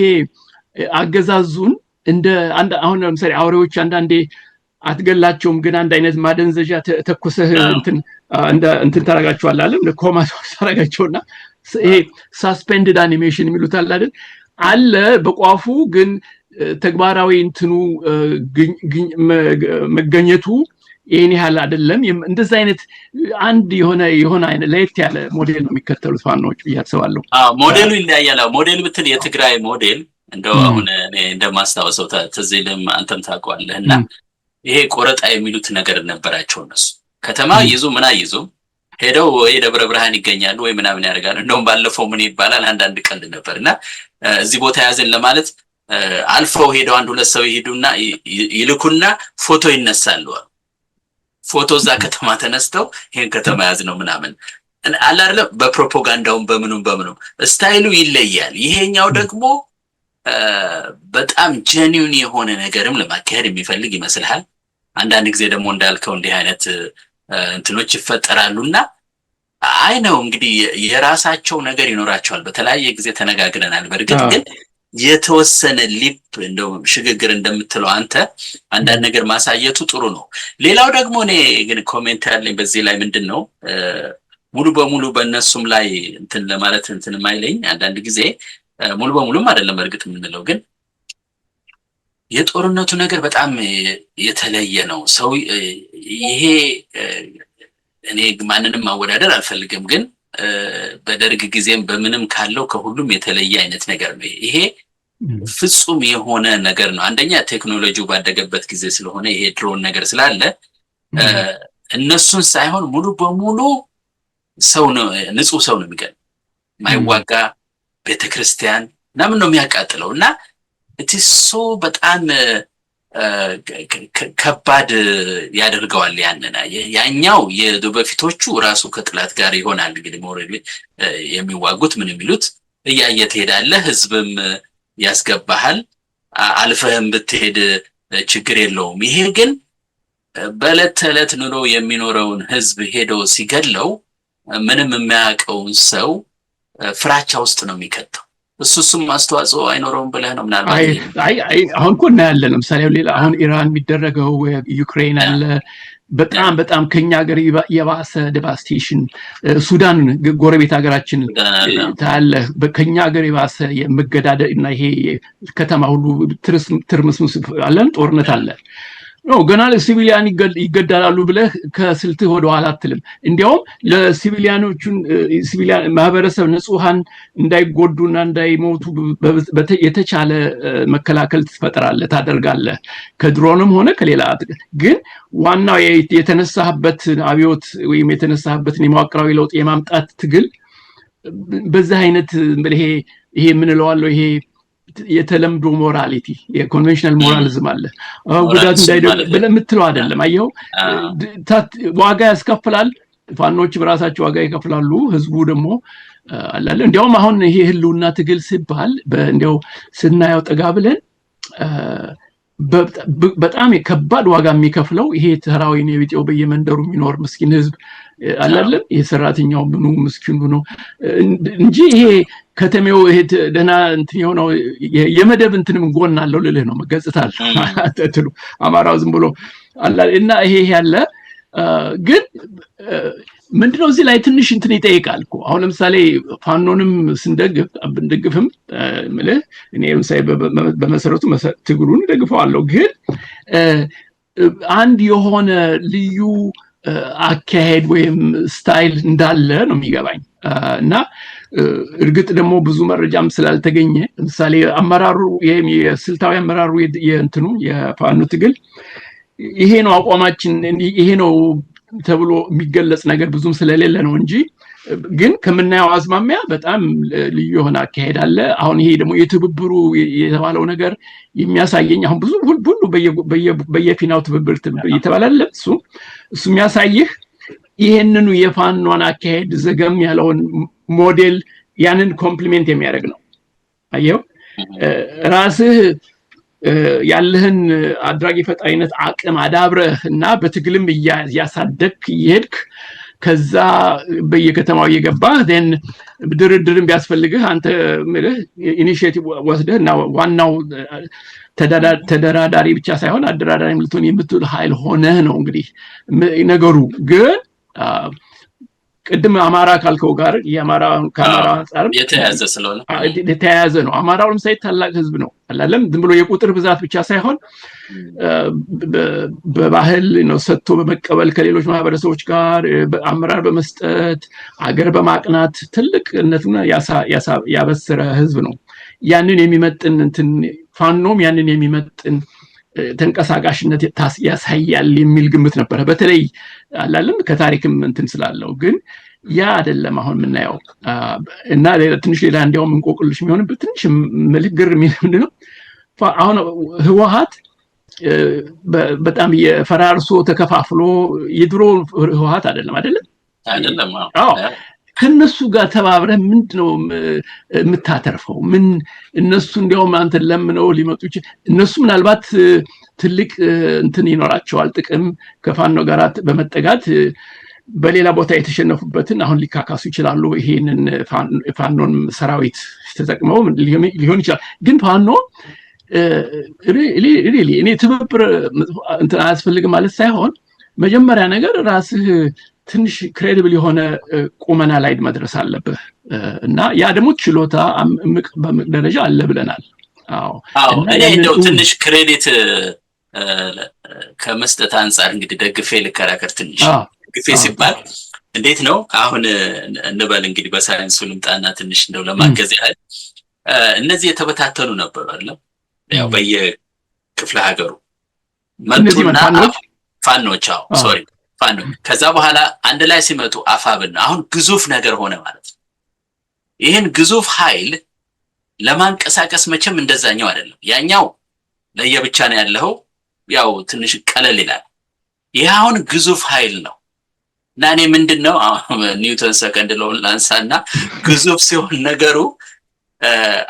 አገዛዙን እንደ አሁን ለምሳሌ አውሬዎች አንዳንዴ አትገላቸውም ግን አንድ አይነት ማደንዘዣ ተኩሰህ እንትን ታረጋቸዋለህ አይደል? ኮማ ታረጋቸውና ይሄ ሳስፔንድድ አኒሜሽን የሚሉት አለ አይደል? አለ በቋፉ ግን ተግባራዊ እንትኑ መገኘቱ ይሄን ያህል አይደለም። እንደዛ አይነት አንድ የሆነ አይነት ለየት ያለ ሞዴል ነው የሚከተሉት ፋኖች ብዬ አስባለሁ። ሞዴሉ ይለያያል። ሞዴል ብትል የትግራይ ሞዴል እንደው አሁን እኔ እንደማስታወሰው ትዝ ይልም አንተም ታውቀዋለህ እና ይሄ ቆረጣ የሚሉት ነገር ነበራቸው። እነሱ ከተማ ይዙ ምና ይዙ ሄደው ወይ ደብረ ብርሃን ይገኛሉ ወይ ምናምን ያደርጋሉ። እንደውም ባለፈው ምን ይባላል አንዳንድ ቀልድ ነበርና እዚህ ቦታ ያዘን ለማለት አልፈው ሄደው አንድ ሁለት ሰው ይሄዱና ይልኩና ፎቶ ይነሳሉ። ፎቶ እዛ ከተማ ተነስተው ይሄን ከተማ ያዝ ነው ምናምን አለ አይደል? በፕሮፓጋንዳውም በምኑም ስታይሉ ይለያል። ይሄኛው ደግሞ በጣም ጄኒዩን የሆነ ነገርም ለማካሄድ የሚፈልግ ይመስልሃል። አንዳንድ ጊዜ ደግሞ እንዳልከው እንዲህ አይነት እንትኖች ይፈጠራሉና አይ ነው እንግዲህ የራሳቸው ነገር ይኖራቸዋል። በተለያየ ጊዜ ተነጋግረናል። በርግጥ ግን የተወሰነ ሊፕ እንደው ሽግግር እንደምትለው አንተ አንዳንድ ነገር ማሳየቱ ጥሩ ነው። ሌላው ደግሞ እኔ ግን ኮሜንት ያለኝ በዚህ ላይ ምንድነው ሙሉ በሙሉ በእነሱም ላይ እንትን ለማለት እንትን ማይለኝ አንዳንድ ጊዜ ሙሉ በሙሉም አይደለም እርግጥ የምንለው ግን የጦርነቱ ነገር በጣም የተለየ ነው። ሰው ይሄ እኔ ማንንም ማወዳደር አልፈልግም ግን በደርግ ጊዜም በምንም ካለው ከሁሉም የተለየ አይነት ነገር ነው። ይሄ ፍጹም የሆነ ነገር ነው። አንደኛ ቴክኖሎጂው ባደገበት ጊዜ ስለሆነ ይሄ ድሮን ነገር ስላለ እነሱን ሳይሆን ሙሉ በሙሉ ሰው ነው ንጹህ ሰው ነው የሚገል ማይዋጋ ቤተክርስቲያን ምናምን ነው የሚያቃጥለው እና እትሶ በጣም ከባድ ያደርገዋል። ያኛው የበፊቶቹ ራሱ ከጥላት ጋር ይሆናል እንግዲህ ሞራሊ የሚዋጉት ምን የሚሉት እያየ ትሄዳለህ፣ ህዝብም ያስገባሃል፣ አልፈህም ብትሄድ ችግር የለውም። ይሄ ግን በዕለት ተዕለት ኑሮ የሚኖረውን ህዝብ ሄዶ ሲገለው ምንም የማያውቀውን ሰው ፍራቻ ውስጥ ነው የሚከተው። እሱም አስተዋጽኦ አይኖረውም ብለህ ነው ምናልባት? አሁን እኮ እናያለን። ለምሳሌ ሌላ አሁን ኢራን የሚደረገው ዩክሬን አለ በጣም ከኛ ሀገር የባሰ ዴቫስቴሽን ሱዳን ጎረቤት ሀገራችን ታለ ከኛ ሀገር የባሰ የመገዳደል እና ይሄ ከተማ ሁሉ ትርምስምስ አለን ጦርነት አለ ነው። ገና ለሲቪሊያን ይገደላሉ ብለህ ከስልትህ ወደ ኋላ አትልም። እንዲያውም ለሲቪሊያኖቹን ሲቪሊያን ማህበረሰብ ንጹሃን እንዳይጎዱና እንዳይሞቱ የተቻለ መከላከል ትፈጥራለህ ታደርጋለህ ከድሮንም ሆነ ከሌላ። ግን ዋናው የተነሳህበት አብዮት ወይም የተነሳህበትን የመዋቅራዊ ለውጥ የማምጣት ትግል በዛ አይነት ይሄ ምን እለዋለሁ ይሄ የተለምዶ ሞራሊቲ የኮንቬንሽናል ሞራሊዝም አለ። ጉዳት እንዳይደርስ ብለምትለው አይደለም። አየው ዋጋ ያስከፍላል። ፋኖች በራሳቸው ዋጋ ይከፍላሉ። ህዝቡ ደግሞ አላለ። እንዲያውም አሁን ይሄ ህልውና ትግል ሲባል እንዲያው ስናየው ጠጋ ብለን በጣም ከባድ ዋጋ የሚከፍለው ይሄ ተራዊ ነው የቢጤው በየመንደሩ የሚኖር ምስኪን ህዝብ አላለም። የሰራተኛው ምኑ ምስኪኑ ነው እንጂ ይሄ ከተሜው ይሄ ደህና እንትን የሆነው የመደብ እንትንም ጎን አለው ልልህ ነው መገጽታል ተትሉ አማራው ዝም ብሎ አላ እና ይሄ ያለ ግን ምንድነው እዚህ ላይ ትንሽ እንትን ይጠይቃል እኮ አሁን ለምሳሌ ፋኖንም ስንደግፍም ማለት እኔ ለምሳሌ በመሰረቱ ትግሩን ደግፈዋለሁ ግን አንድ የሆነ ልዩ አካሄድ ወይም ስታይል እንዳለ ነው የሚገባኝ እና እርግጥ ደግሞ ብዙ መረጃም ስላልተገኘ ለምሳሌ አመራሩ የስልታዊ አመራሩ የእንትኑ የፋኖ ትግል ይሄ ነው አቋማችን ይሄ ነው ተብሎ የሚገለጽ ነገር ብዙም ስለሌለ ነው እንጂ ግን ከምናየው አዝማሚያ በጣም ልዩ የሆነ አካሄድ አለ አሁን ይሄ ደግሞ የትብብሩ የተባለው ነገር የሚያሳየኝ አሁን ብዙ ሁሉ በየፊናው ትብብር ይተባላል እሱ የሚያሳይህ ይሄንኑ የፋኖን አካሄድ ዘገም ያለውን ሞዴል ያንን ኮምፕሊሜንት የሚያደርግ ነው አየው ራስህ ያለህን አድራጊ ፈጣሪነት አቅም አዳብረህ እና በትግልም ያሳደክ ይሄድክ ከዛ በየከተማው እየገባህ then ድርድርም ቢያስፈልግህ አንተ ማለት ኢኒሺዬቲቭ ወስደህ እና ዋናው ተደራዳሪ ብቻ ሳይሆን አደራዳሪም ልትሆን የምትል ኃይል ሆነህ ነው እንግዲህ ነገሩ ግን ቅድም አማራ ካልከው ጋር የአማራ ከአማራ አንፃር የተያያዘ ነው አማራው ለምሳሌ ታላቅ ህዝብ ነው አላለም ዝም ብሎ የቁጥር ብዛት ብቻ ሳይሆን በባህል ነው ሰጥቶ በመቀበል ከሌሎች ማህበረሰቦች ጋር አመራር በመስጠት አገር በማቅናት ትልቅነቱን ያበሰረ ህዝብ ነው ያንን የሚመጥን እንትን ፋኖም ያንን የሚመጥን ተንቀሳቃሽነት ያሳያል የሚል ግምት ነበር በተለይ አላለም ከታሪክም እንትን ስላለው ግን ያ አይደለም አሁን ምናየው እና ትንሽ ሌላ እንዲያውም እንቆቅልሽ የሚሆንበት ትንሽ መልግር ምንድነው አሁን ህወሓት በጣም የፈራርሶ ተከፋፍሎ የድሮ ህወሓት አይደለም አዎ ከነሱ ጋር ተባብረህ ምንድነው የምታተርፈው ምን እነሱ እንዲያውም አንተ ለምነው ሊመጡ እነሱ ምናልባት ትልቅ እንትን ይኖራቸዋል ጥቅም ከፋኖ ጋር በመጠጋት በሌላ ቦታ የተሸነፉበትን አሁን ሊካካሱ ይችላሉ ይሄንን ፋኖን ሰራዊት ተጠቅመው ሊሆን ይችላል ግን ፋኖ እኔ ትብብር እንትን አያስፈልግም ማለት ሳይሆን መጀመሪያ ነገር ራስህ ትንሽ ክሬዲብል የሆነ ቁመና ላይ መድረስ አለብህ እና ያ ደግሞ ችሎታ ደረጃ አለ ብለናል አዎ እኔ እንደው ትንሽ ክሬዲት ከመስጠት አንፃር እንግዲህ ደግፌ ልከራከር ትንሽ ደግፌ ሲባል እንዴት ነው አሁን እንበል እንግዲህ በሳይንሱ ልምጣና ትንሽ እንደው ለማገዝ ያህል እነዚህ የተበታተኑ ነበሩ አይደል ያው በየክፍለ ሀገሩ መጡና ፋኖች ሶሪ ፋኖ ከዛ በኋላ አንድ ላይ ሲመጡ አፋብን አሁን ግዙፍ ነገር ሆነ ማለት ነው ይሄን ግዙፍ ኃይል ለማንቀሳቀስ መቼም እንደዛኛው አይደለም ያኛው ለየብቻ ነው ያለው ያው ትንሽ ቀለል ይላል ይሄ አሁን ግዙፍ ኃይል ነው እና እኔ ምንድነው ኒውተን ሰከንድ ሎውን ላንሳና ግዙፍ ሲሆን ነገሩ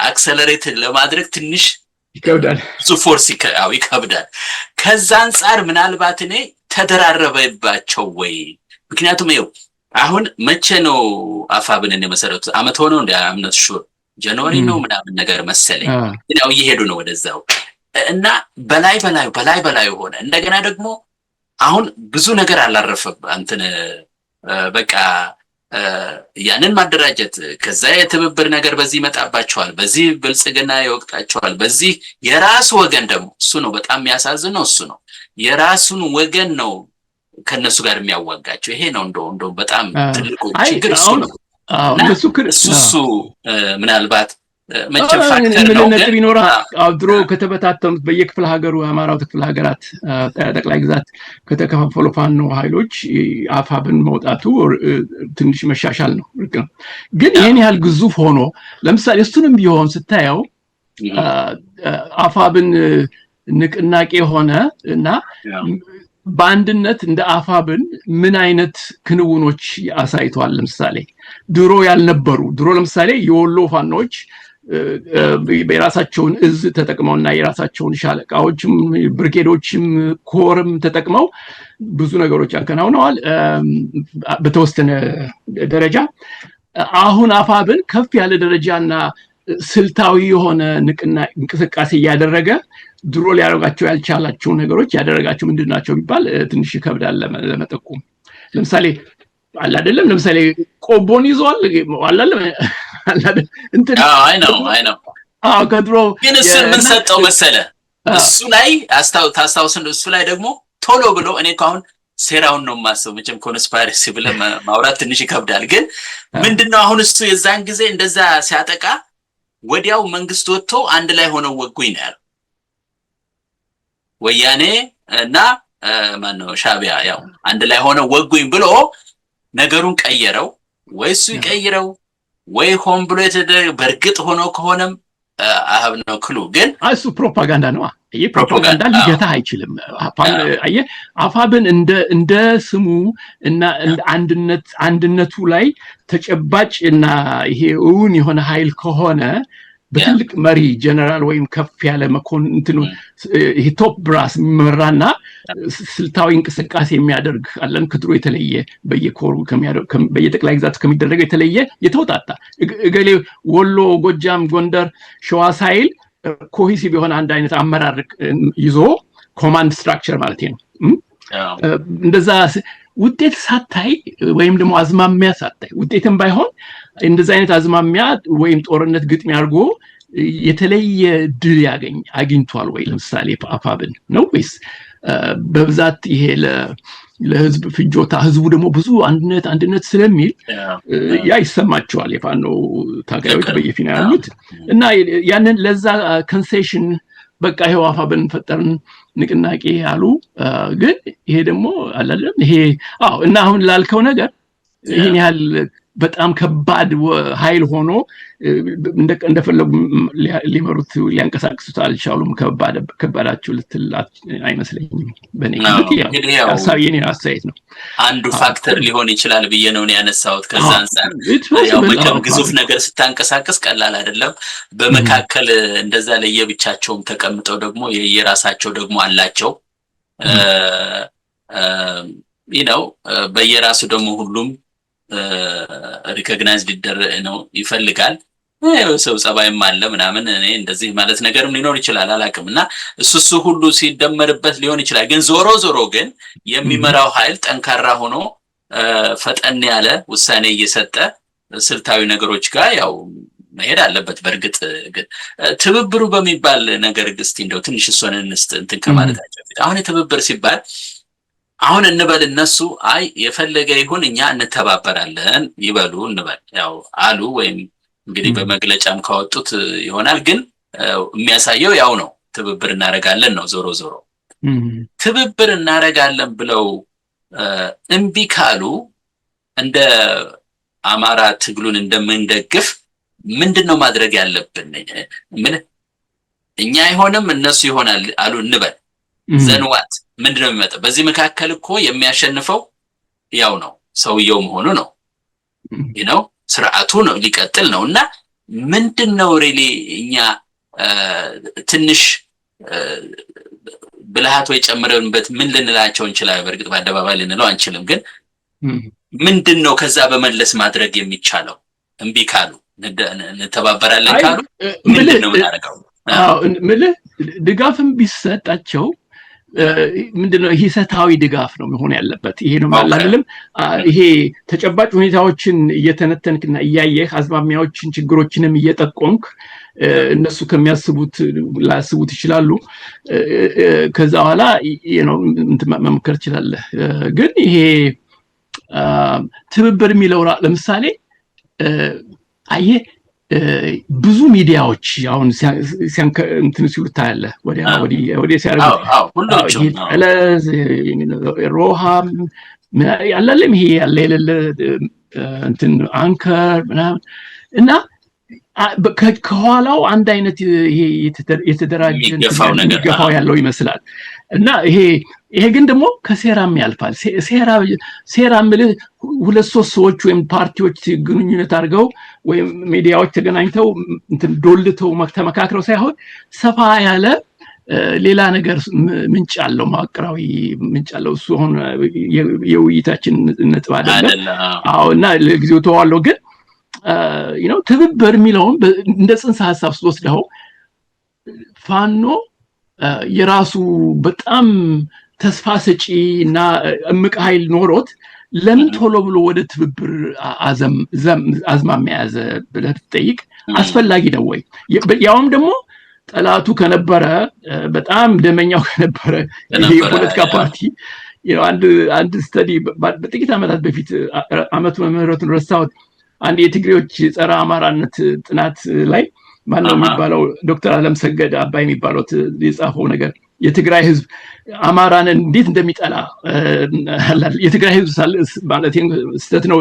አክሰለሬት ለማድረግ ትንሽ ይከብዳል ብዙ ፎርስ ይከብዳል ከዛ አንፃር ምናልባት እኔ ተደራረበባቸው ወይ ምክንያቱም ይኸው አሁን መቼ ነው አፋብንን የመሰረቱት አመት ሆነው እንደ አምነት ሹር ጃንዋሪ ነው ምናምን ነገር መሰለኝ ያው እየሄዱ ነው ወደዛው እና በላይ ሆነ እንደገና ደግሞ አሁን ብዙ ነገር አላረፈብ አንተን በቃ ያንን ማደራጀት ከዛ የትብብር ነገር በዚህ መጣባቸዋል በዚህ ብልጽግና ይወቅታቸዋል በዚህ የራስ ወገን ደግሞ እሱ ነው በጣም የሚያሳዝነው እሱ ነው የራሱን ወገን ነው ከነሱ ጋር የሚያዋጋቸው ይሄ ነው እንደው በጣም ትልቁ ችግር እሱ ነው እሱ ምናልባት መጨፋከር ነው ግን ቢኖር አድሮ ከተበታተኑት በየክፍለ ሀገሩ አማራው ክፍለ ሀገራት ጠቅላይ ግዛት ከተከፋፈሉ ፋኖ ኃይሎች አፋብን መውጣቱ ትንሽ መሻሻል ነው ግን ይሄን ያህል ግዙፍ ሆኖ ለምሳሌ እሱንም ቢሆን ስታየው አፋብን ንቅናቄ ሆነ እና በአንድነት እንደ አፋብን ምን አይነት ክንውኖች አሳይቷል ለምሳሌ ድሮ ያልነበሩ ድሮ ለምሳሌ የወሎ ፋኖች በራሳቸውን እዝ ተጠቅመውና የራሳቸውን ሻለቃዎችም ብርጌዶችም ኮርም ተጠቅመው ብዙ ነገሮች ያከናውነዋል በተወሰነ ደረጃ አሁን አፋብን ከፍ ያለ ደረጃና ስልታዊ የሆነ እንቅስቃሴ እያደረገ ድሮ ሊያደርጋቸው ያልቻላቸው ነገሮች ያደረጋቸው ምንድናቸው ቢባል ትንሽ ይከብዳል ለመጠቆም። ለምሳሌ አለ አይደለም ለምሳሌ ቆቦን ይዟል አለ እንትን አይ ነው ከድሮ ግን እሱን ምን ሰጠው መሰለ እሱ ላይ ታስታውስ እሱ ላይ ደግሞ ቶሎ ብሎ እኔ አሁን ሴራውን ነው ማሰብ መቼም ኮንስፓይረሲ ብለ ማውራት ትንሽ ይከብዳል ግን ምንድነው አሁን እሱ የዛን ጊዜ እንደዛ ሲያጠቃ ወዲያው መንግስት ወጥቶ አንድ ላይ ሆነው ወጉኝ ነው ያለው ወያኔ እና ማነው ሻቢያ ያው አንድ ላይ ሆነው ወጉኝ ብሎ ነገሩን ቀየረው ወይስ ይቀይረው ወይ ሆን ብሎ በርግጥ ሆኖ ከሆነም አሃብ ነው ክሉ ግን እሱ ፕሮፓጋንዳ ነው ይሄ ፕሮፓጋንዳ ሊገታ አይችልም አፋብን እንደ ስሙ እና አንድነቱ ላይ ተጨባጭና ይሄ እውን የሆነ ኃይል ከሆነ በትልቅ መሪ ጀነራል ወይም ከፍ ያለ መኮንን እንትኑ ይሄ ቶፕ ብራስ መራና ስልታዊ እንቅስቃሴ የሚያደርግ አለን ከድሮ የተለየ በየኮሩ በየጠቅላይ ግዛት ከሚደረገው የተለየ የተወጣጣ እገሌ ወሎ ጎጃም ጎንደር ሸዋ ሳይል ኮሄሲቭ የሆነ አንድ አይነት አመራር ይዞ ኮማንድ ስትራክቸር ማለት ነው እንደዛ ውጤት ሳታይ ወይም ደግሞ አዝማሚያ ሳታይ ውጤትም ባይሆን እንደዛ አይነት አዝማሚያ ወይም ጦርነት ግጥም ያርጎ የተለየ ድል አግኝቷል ወይ ለምሳሌ አፋብን ነው ወይስ በብዛት ይሄ ለህዝብ ፍጆታ ህዝቡ ደግሞ ብዙ አንድነት ስለሚል ያ ይሰማቸዋል የፋኖ ታጋዮች በየፊና ያሉት እና ያንን ለዛ ኮንሴሽን በቃ ይሄው አፋብን ፈጠርን ንቅናቄ ያሉ ግን ይሄ ደግሞ አላለም ይሄ እና አሁን ላልከው ነገር ይሄን ያህል በጣም ከባድ ኃይል ሆኖ እንደፈለጉ ሊመሩት ሊያንቀሳቅሱት አልቻሉም ከባዳቸው ልትል አይመስለኝም በኔ የኔ አስተያየት ነው አንዱ ፋክተር ሊሆን ይችላል ብዬ ነው ያነሳሁት ከዛ አንፃር ያው በጣም ግዙፍ ነገር ስታንቀሳቀስ ቀላል አይደለም በመካከል እንደዛ ለየብቻቸውም ተቀምጠው ደግሞ የየራሳቸው ደግሞ አላቸው በየራሱ ደግሞ ሁሉም ሪኮግናይዝ ሊደረግ ነው ይፈልጋል ሰው ጸባይም አለ ምናምን እኔ እንደዚህ ማለት ነገርም ሊኖር ይችላል አላቅምና እሱ ሁሉ ሲደመርበት ሊሆን ይችላል ግን ዞሮ ግን የሚመራው ኃይል ጠንካራ ሆኖ ፈጠን ያለ ውሳኔ እየሰጠ ስልታዊ ነገሮች ጋር ያው መሄድ አለበት በርግጥ ግን ትብብሩ በሚባል ነገር እስቲ እንደው ትንሽ እሱን እንትን ከማለታቸው አሁን ትብብር ሲባል አሁን እንበል እነሱ አይ የፈለገ ይሁን እኛ እንተባበራለን ይበሉ እንበል ያው አሉ ወይም እንግዲህ በመግለጫም ካወጡት ይሆናል ግን የሚያሳየው ያው ነው ትብብር እናረጋለን ነው ዞሮ ትብብር እናረጋለን ብለው እንቢ ካሉ እንደ አማራ ትግሉን እንደምንደግፍ ምንድነው ማድረግ ያለብን ምን እኛ አይሆንም እነሱ ይሆናል አሉ እንበል ዘንዋት ምንድነው የሚመጣው በዚህ መካከል እኮ የሚያሸንፈው ያው ነው ሰውየው መሆኑ ነው ስርዓቱ ነው ሊቀጥል ነውና ምንድነው ሪሊ እኛ ትንሽ ብልሃት ወይ ጨምረንበት ምን ልንላቸው እንችላለን በርግጥ በአደባባይ ልንለው አንችልም ግን ምንድነው ከዛ በመለስ ማድረግ የሚቻለው እንቢ ካሉ እንተባበራለን ካሉ ምንድነው እናደርጋው ድጋፍም ቢሰጣቸው ምንድነው ሂሰታዊ ድጋፍ ነው መሆን ያለበት ይሄ ነው ማለት ይሄ ተጨባጭ ሁኔታዎችን እየተነተንክና እያየህ አዝማሚያዎችን ችግሮችንም እየጠቆምክ እነሱ ከሚያስቡት ላስቡት ይችላሉ ከዛ በኋላ መምከር ይችላል ግን ይሄ ትብብር የሚለው ለምሳሌ ብዙ ብዙ አሁን እንትን ሲሉ ታያለ ወዲያ ሲያደርጉ ሮሃም ያላለም ይሄ ያለ የሌለ እንትን አንከር ምናምን እና ከኋላው አንድ አይነት ይሄ የተደራጀ ገፋው ያለው ይመስላል እና ይሄ ግን ደግሞ ከሴራም ያልፋል ሴራ ማለት ሁለት ሶስት ሰዎች ወይም ፓርቲዎች ግንኙነት አድርገው ወይም ሚዲያዎች ተገናኝተው እንትን ዶልተው ተመካክረው ሳይሆን ሰፋ ያለ ሌላ ነገር ምንጭ አለው ማቀራዊ ምንጭ አለው እሱ አሁን የውይይታችን ነጥብ አይደለም እና ለጊዜው ተዋለው ግን ትብብር የሚለውን እንደ ጽንሰ ሐሳብ ወስደው ፋኖ የራሱ በጣም ተስፋ ሰጪ እና እምቅ ኃይል ኖሮት ለምን ቶሎ ብሎ ወደ ትብብር አዝማሚያ ያዘ ብለህ ትጠይቅ አስፈላጊ ነው ወይ? ያውም ደግሞ ጠላቱ ከነበረ በጣም ደመኛው ከነበረ የፖለቲካ ፓርቲ አንድ ስተዲ በጥቂት ዓመታት በፊት ዓመቱ ምህረቱን ረሳሁት አንድ የትግሬዎች ጸረ አማራነት ጥናት ላይ ማነው የሚባለው ዶክተር አለምሰገድ አባይ የሚባለው የጻፈው ነገር የትግራይ ህዝብ አማራን እንዴት እንደሚጠላ የትግራይ ህዝብ ማለት ስተት ነው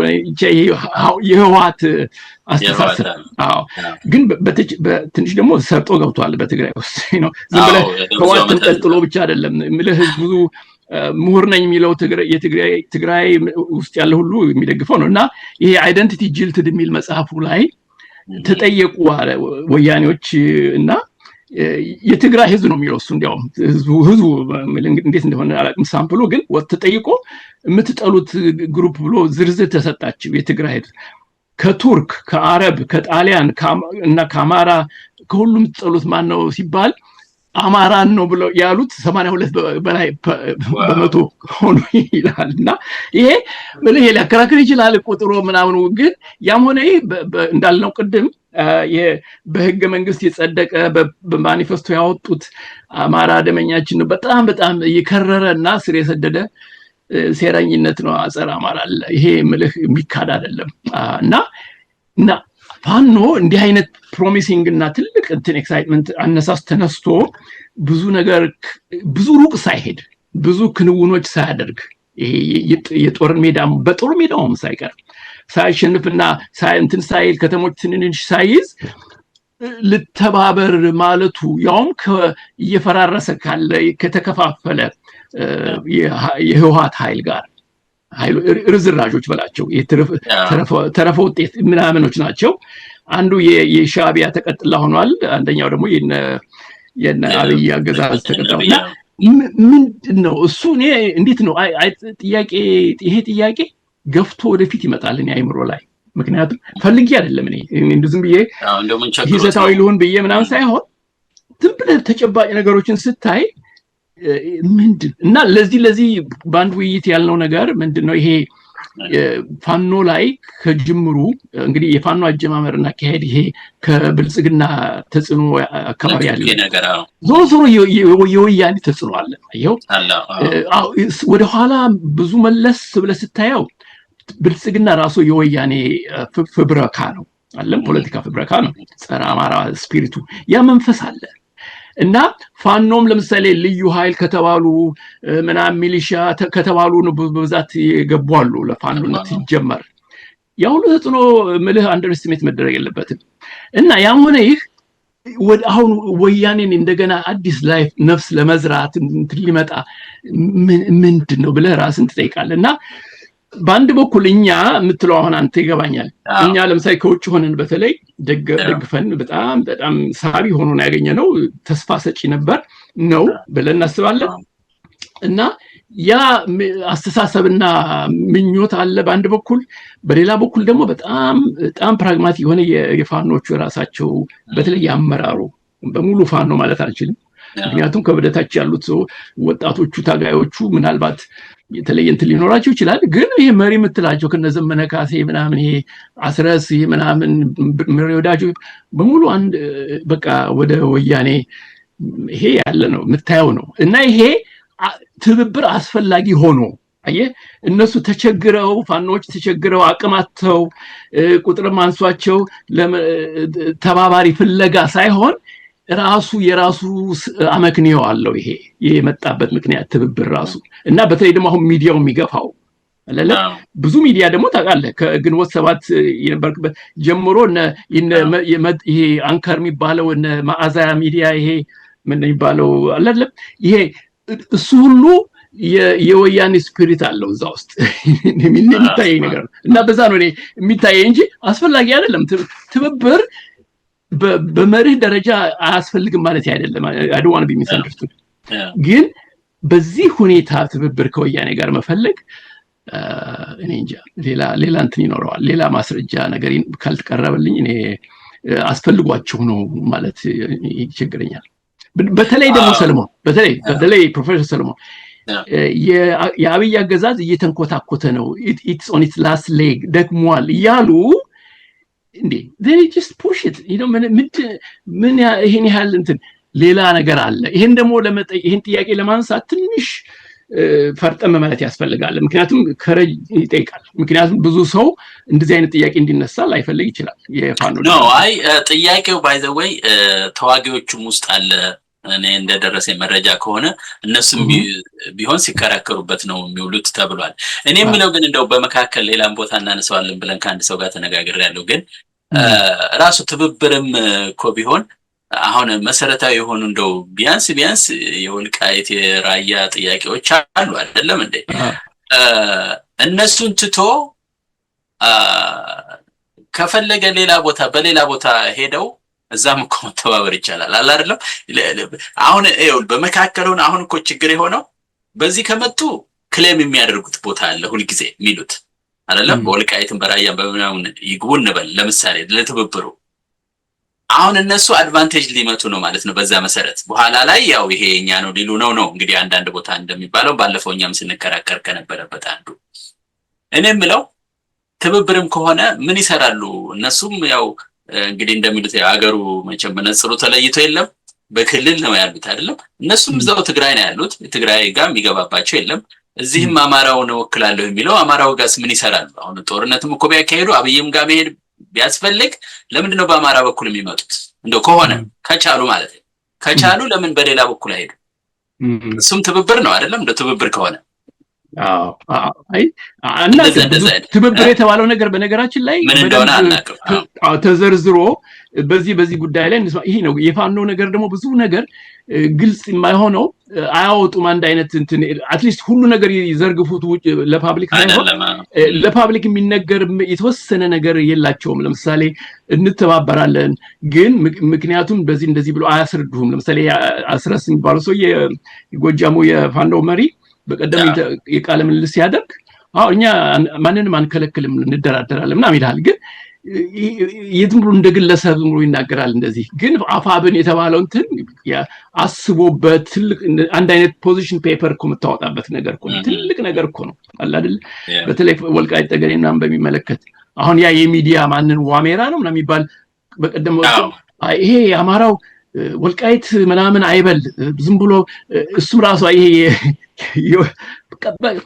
የህወሓት አስተሳሰብ ግን በትንሽ ደግሞ ሰርጦ ገብቷል በትግራይ ውስጥ ነው ዝም ብለህ ህወሓትን ጠልጥሎ ብቻ አይደለም ምልህ ህዝቡ ምሁር ነኝ የሚለው ትግራይ ውስጥ ያለ ሁሉ የሚደግፈው ነው እና ይሄ አይደንቲቲ ጅልትድ የሚል መጽሐፉ ላይ ተጠየቁ ወያኔዎች እና የትግራይ ህዝብ ነው የሚለው እሱ እንዲያውም ህዝቡ እንዴት እንደሆነ አላውቅም ሳምፕሉ ግን ተጠይቆ የምትጠሉት ግሩፕ ብሎ ዝርዝር ተሰጣቸው የትግራይ ህዝብ ከቱርክ ከአረብ ከጣሊያን እና ከአማራ ከሁሉም የምትጠሉት ማን ነው ሲባል አማራን ነው ብለው ያሉት 82 በላይ በመቶ ሆኖ ይላልና ይሄ ምን ሊያከራክር ይችላል ቁጥሩ ምናምኑ ግን ያም ሆነ እንዳልነው ቅድም በህገ መንግስት የጸደቀ በማኒፌስቶ ያወጡት አማራ ደመኛችን ነው በጣም የከረረና ስር የሰደደ ሴራኝነት ነው አጸር አማራ አለ ይሄ ምልህ የሚካድ አይደለም እና ፋኖ እንዲህ አይነት ፕሮሚሲንግ እና ትልቅ ኤክሳይትመንት አነሳስ ተነስቶ ብዙ ሩቅ ሳይሄድ ብዙ ክንውኖች ሳያደርግ የጦር ሜዳም በጦር ሜዳውም ሳይቀር ሳይሸንፍና ሳይንትን ሳይል ከተሞች ትንንሽ ሳይዝ ልተባበር ማለቱ ያውም እየፈራረሰ ካለ ከተከፋፈለ የህወሓት ኃይል ጋር ኃይሉ ርዝራጆች በላቸው ተረፈ ውጤት ምናምኖች ናቸው አንዱ የሻዕቢያ ተቀጥላ ሆኗል አንደኛው ደግሞ የነ አብይ አገዛዝ ተቀጥላውና ምንድነው እሱ እኔ እንዴት ነው ይሄ ጥያቄ ገፍቶ ወደፊት ይመጣል እኔ አይምሮ ላይ ምክንያቱም ፈልጊ አይደለም እኔ እንደዚህ ብዬ ሂሳታዊ ልሆን ብዬ ምናምን ሳይሆን ትብለ ተጨባጭ ነገሮችን ስታይ ምንድን እና ለዚህ ባንድ ውይይት ያልነው ነገር ምንድነው ይሄ ፋኖ ላይ ከጅምሩ እንግዲህ የፋኖ አጀማመርና ከሄድ ይሄ ከብልጽግና ተጽዕኖ አካባቢ ያለ ነገር ዞሮ የወያኔ ተጽዕኖ አለ አይው ወደ ኋላ ብዙ መለስ ብለህ ስታየው ብልጽግና ራሱ የወያኔ ፍብረካ ነው አለም ፖለቲካ ፍብረካ ነው ጸረ አማራ ስፒሪቱ ያ መንፈስ አለ እና ፋኖም ለምሳሌ ልዩ ኃይል ከተባሉ ምናምን ሚሊሻ ከተባሉ ነው በብዛት የገባሉ ለፋኖነት ሲጀመር ያው ለጥኖ ምልህ አንደርስቲሜት መደረግ የለበትም እና ያም ሆነ ይህ አሁን ወያኔን እንደገና አዲስ ላይፍ ነፍስ ለመዝራት ሊመጣ ምንድነው ብለህ ራስን ትጠይቃለህና በአንድ በኩል እኛ የምትለው አሁን አንተ ይገባኛል እኛ ለምሳሌ ከውጭ ሆነን በተለይ ደግፈን በጣም ሳቢ ሆኖ ነው ያገኘነው ተስፋ ሰጪ ነበር ነው ብለን እናስባለን እና ያ አስተሳሰብና ምኞት አለ በአንድ በኩል በሌላ በኩል ደግሞ በጣም ፕራግማቲክ የሆነ የፋኖቹ ራሳቸው በተለይ ያመራሩ በሙሉ ፋኖ ማለት አልችልም ምክንያቱም ከበደታች ያሉት ወጣቶቹ ታጋዮቹ ምናልባት የተለየ እንትን ሊኖራቸው ይችላል ግን ይሄ መሪ የምትላቸው ከነዘመነ ካሴ ምናምን ይሄ አስረስ ይሄ ምናምን መሪ ወዳጆ በሙሉ አንድ በቃ ወደ ወያኔ ይሄ ያለ ነው የምታየው ነው እና ይሄ ትብብር አስፈላጊ ሆኖ አየህ እነሱ ተቸግረው ፋኖች ተቸግረው አቅማተው ቁጥር ማንሷቸው ተባባሪ ፍለጋ ሳይሆን የራሱ አመክንዮ አለው ይሄ የመጣበት ምክንያት ትብብር ራሱ እና በተለይ ደግሞ አሁን ሚዲያው የሚገፋው አለለ ብዙ ሚዲያ ደግሞ ታውቃለህ ከግንቦት 7 የነበርክበት ጀምሮ ይሄ አንከር የሚባለው እነ ማዕዛ ሚዲያ ይሄ ምን ይባለው አለለ ይሄ እሱ ሁሉ የወያኔ ስፒሪት አለው እዛ ውስጥ የሚታይ ነገር እና በዛ ነው እኔ የሚታይ እንጂ አስፈላጊ አይደለም ትብብር በመርህ ደረጃ አያስፈልግም ማለት አይደለም I don't want to be misunderstood ግን በዚህ ሁኔታ ትብብር ከወያኔ ጋር መፈለግ እኔ እንጃ ሌላ እንትን ይኖረዋል። ሌላ ማስረጃ ነገር ካልተቀረበልኝ እኔ አስፈልጓቸው ነው ማለት ይቸግረኛል። በተለይ ደግሞ ሰለሞን በተለይ ፕሮፌሰር ሰለሞን የአብይ አገዛዝ እየተንኮታኮተ ነው፣ ኢትስ ኦን ኢትስ ላስት ሌግ ደክሟል እያሉ እንዴ they just push it ምን ይሄን ያህል እንትን ሌላ ነገር አለ። ይሄን ደግሞ ይሄን ጥያቄ ለማንሳት ትንሽ ፈርጠም ማለት ያስፈልጋል። ምክንያቱም ከረጅ ይጠይቃል። ምክንያቱም ብዙ ሰው እንደዚህ አይነት ጥያቄ እንዲነሳ ላይፈልግ ይችላል። የፋኖ ነው ጥያቄው ባይ ዘ ወይ ተዋጊዎቹም ውስጥ አለ። እኔ እንደደረሰ መረጃ ከሆነ እነሱም ቢሆን ሲከራከሩበት ነው የሚውሉት ተብሏል። እኔ የምለው ግን እንደው በመካከል ሌላም ቦታ እናነሳዋለን ብለን ከአንድ ሰው ጋር ተነጋግሬያለሁ። ግን ራሱ ትብብርም እኮ ቢሆን አሁን መሰረታዊ የሆኑ እንደው ቢያንስ የወልቃይት የራያ ጥያቄዎች አሉ አይደለም እንዴ? እነሱን ትቶ ከፈለገ በሌላ ቦታ ሄደው እዛም እኮ መተባበር ይቻላል አይደለም? አሁን በመካከሉን አሁን እኮ ችግር የሆነው በዚህ ከመጡ ክሌም የሚያደርጉት ቦታ አለ ሁልጊዜ የሚሉት አይደለም? በወልቃይትም በራያም በምናምን ይግቡ እንበል ለምሳሌ ለትብብሩ አሁን እነሱ አድቫንቴጅ ሊመቱ ነው ማለት ነው። በዛ መሰረት በኋላ ላይ ያው ይሄ የኛ ነው ሊሉ ነው እንግዲህ አንዳንድ ቦታ እንደሚባለው ባለፈው እኛም ስንከራከር ከነበረበት አንዱ እኔ የምለው ትብብርም ከሆነ ምን ይሰራሉ እነሱም ያው እንግዲህ እንደሚሉት ሀገሩ መቼም መነጽሩ ተለይቶ የለም በክልል ነው ያሉት አይደለም? እነሱም እዛው ትግራይ ነው ያሉት። ትግራይ ጋር የሚገባባቸው የለም። እዚህም አማራውን ወክላለሁ የሚለው አማራው ጋርስ ምን ይሰራሉ? አሁን ጦርነትም እኮ ቢያካሄዱ አብይም ጋር መሄድ ቢያስፈልግ ለምንድን ነው በአማራ በኩል የሚመጡት? እንደው ከሆነ ከቻሉ ማለት ነው ከቻሉ ለምን በሌላ በኩል አይሄዱ? እሱም ትብብር ነው አይደለም? እንደው ትብብር ከሆነ ትብብር የተባለው ነገር በነገራችን ላይ ምን እንደሆነ አናውቅም። ተዘርዝሮ በዚህ ጉዳይ ላይ ይሄ ነው የፋኖ ነገር ደግሞ ብዙ ነገር ግልጽ የማይሆነው አያወጡም። አንድ አይነት እንትን አትሊስት ሁሉ ነገር ይዘርግፉት ለፓብሊክ ሳይሆን ለፓብሊክ የሚነገር የተወሰነ ነገር የላቸውም። ለምሳሌ እንተባበራለን ግን ምክንያቱም እንደዚህ ብሎ አያስረዱም። ለምሳሌ አስረስ የሚባለው ሰው የጎጃሙ የፋኖ መሪ በቀደም የቃለ ምልልስ ሲያደርግ እኛ ማንንም አንከለክልም እንደራደራለን ምናምን ይላል። ግን የትም ብሎ እንደግለሰብ ብሎ ይናገራል። እንደዚህ ግን አፋብን የተባለው እንትን አስቦበት ትልቅ አንድ አይነት ፖዚሽን ፔፐር እኮ የምታወጣበት ነገር እኮ ትልቅ ነገር እኮ ነው አለ አይደል? በተለይ ወልቃይት ጠገዴ ምናምን በሚመለከት አሁን ያ የሚዲያ ማንን ዋሜራ ነው ምናምን የሚባል በቀደም ይሄ አማራው ወልቃይት ምናምን አይበል ዝም ብሎ እሱም ራሱ ይሄ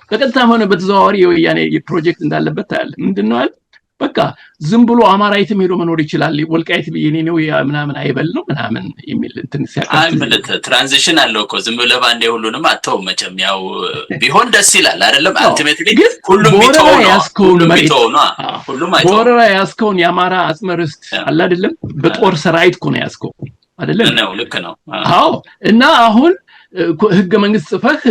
በቀጥታም ሆነ በተዘዋዋሪ የወያኔ ፕሮጀክት እንዳለበት ታያለ። ምንድነው አለ በቃ ዝም ብሎ አማራይትም ሄዶ መኖር ይችላል ወልቃይት የኔ ነው ምናምን አይበል ነው ምናምን የሚል እንትን ሲያቀርብ ትራንዚሽን አለው እኮ ዝም ብሎ ባንዴ ሁሉንም አተው መቼም ያው ቢሆን ደስ ይላል አይደለም? አልቲሜትሊ ሁሉም ቢተው ነው ሁሉም አይተው ቦረራ ያስከውን የአማራ አጽመርስት አለ አይደለም? በጦር ሰራዊት እኮ ነው ያስከው አይደለም? ነው ልክ ነው። እና አሁን ህገ መንግስት ጽፈህ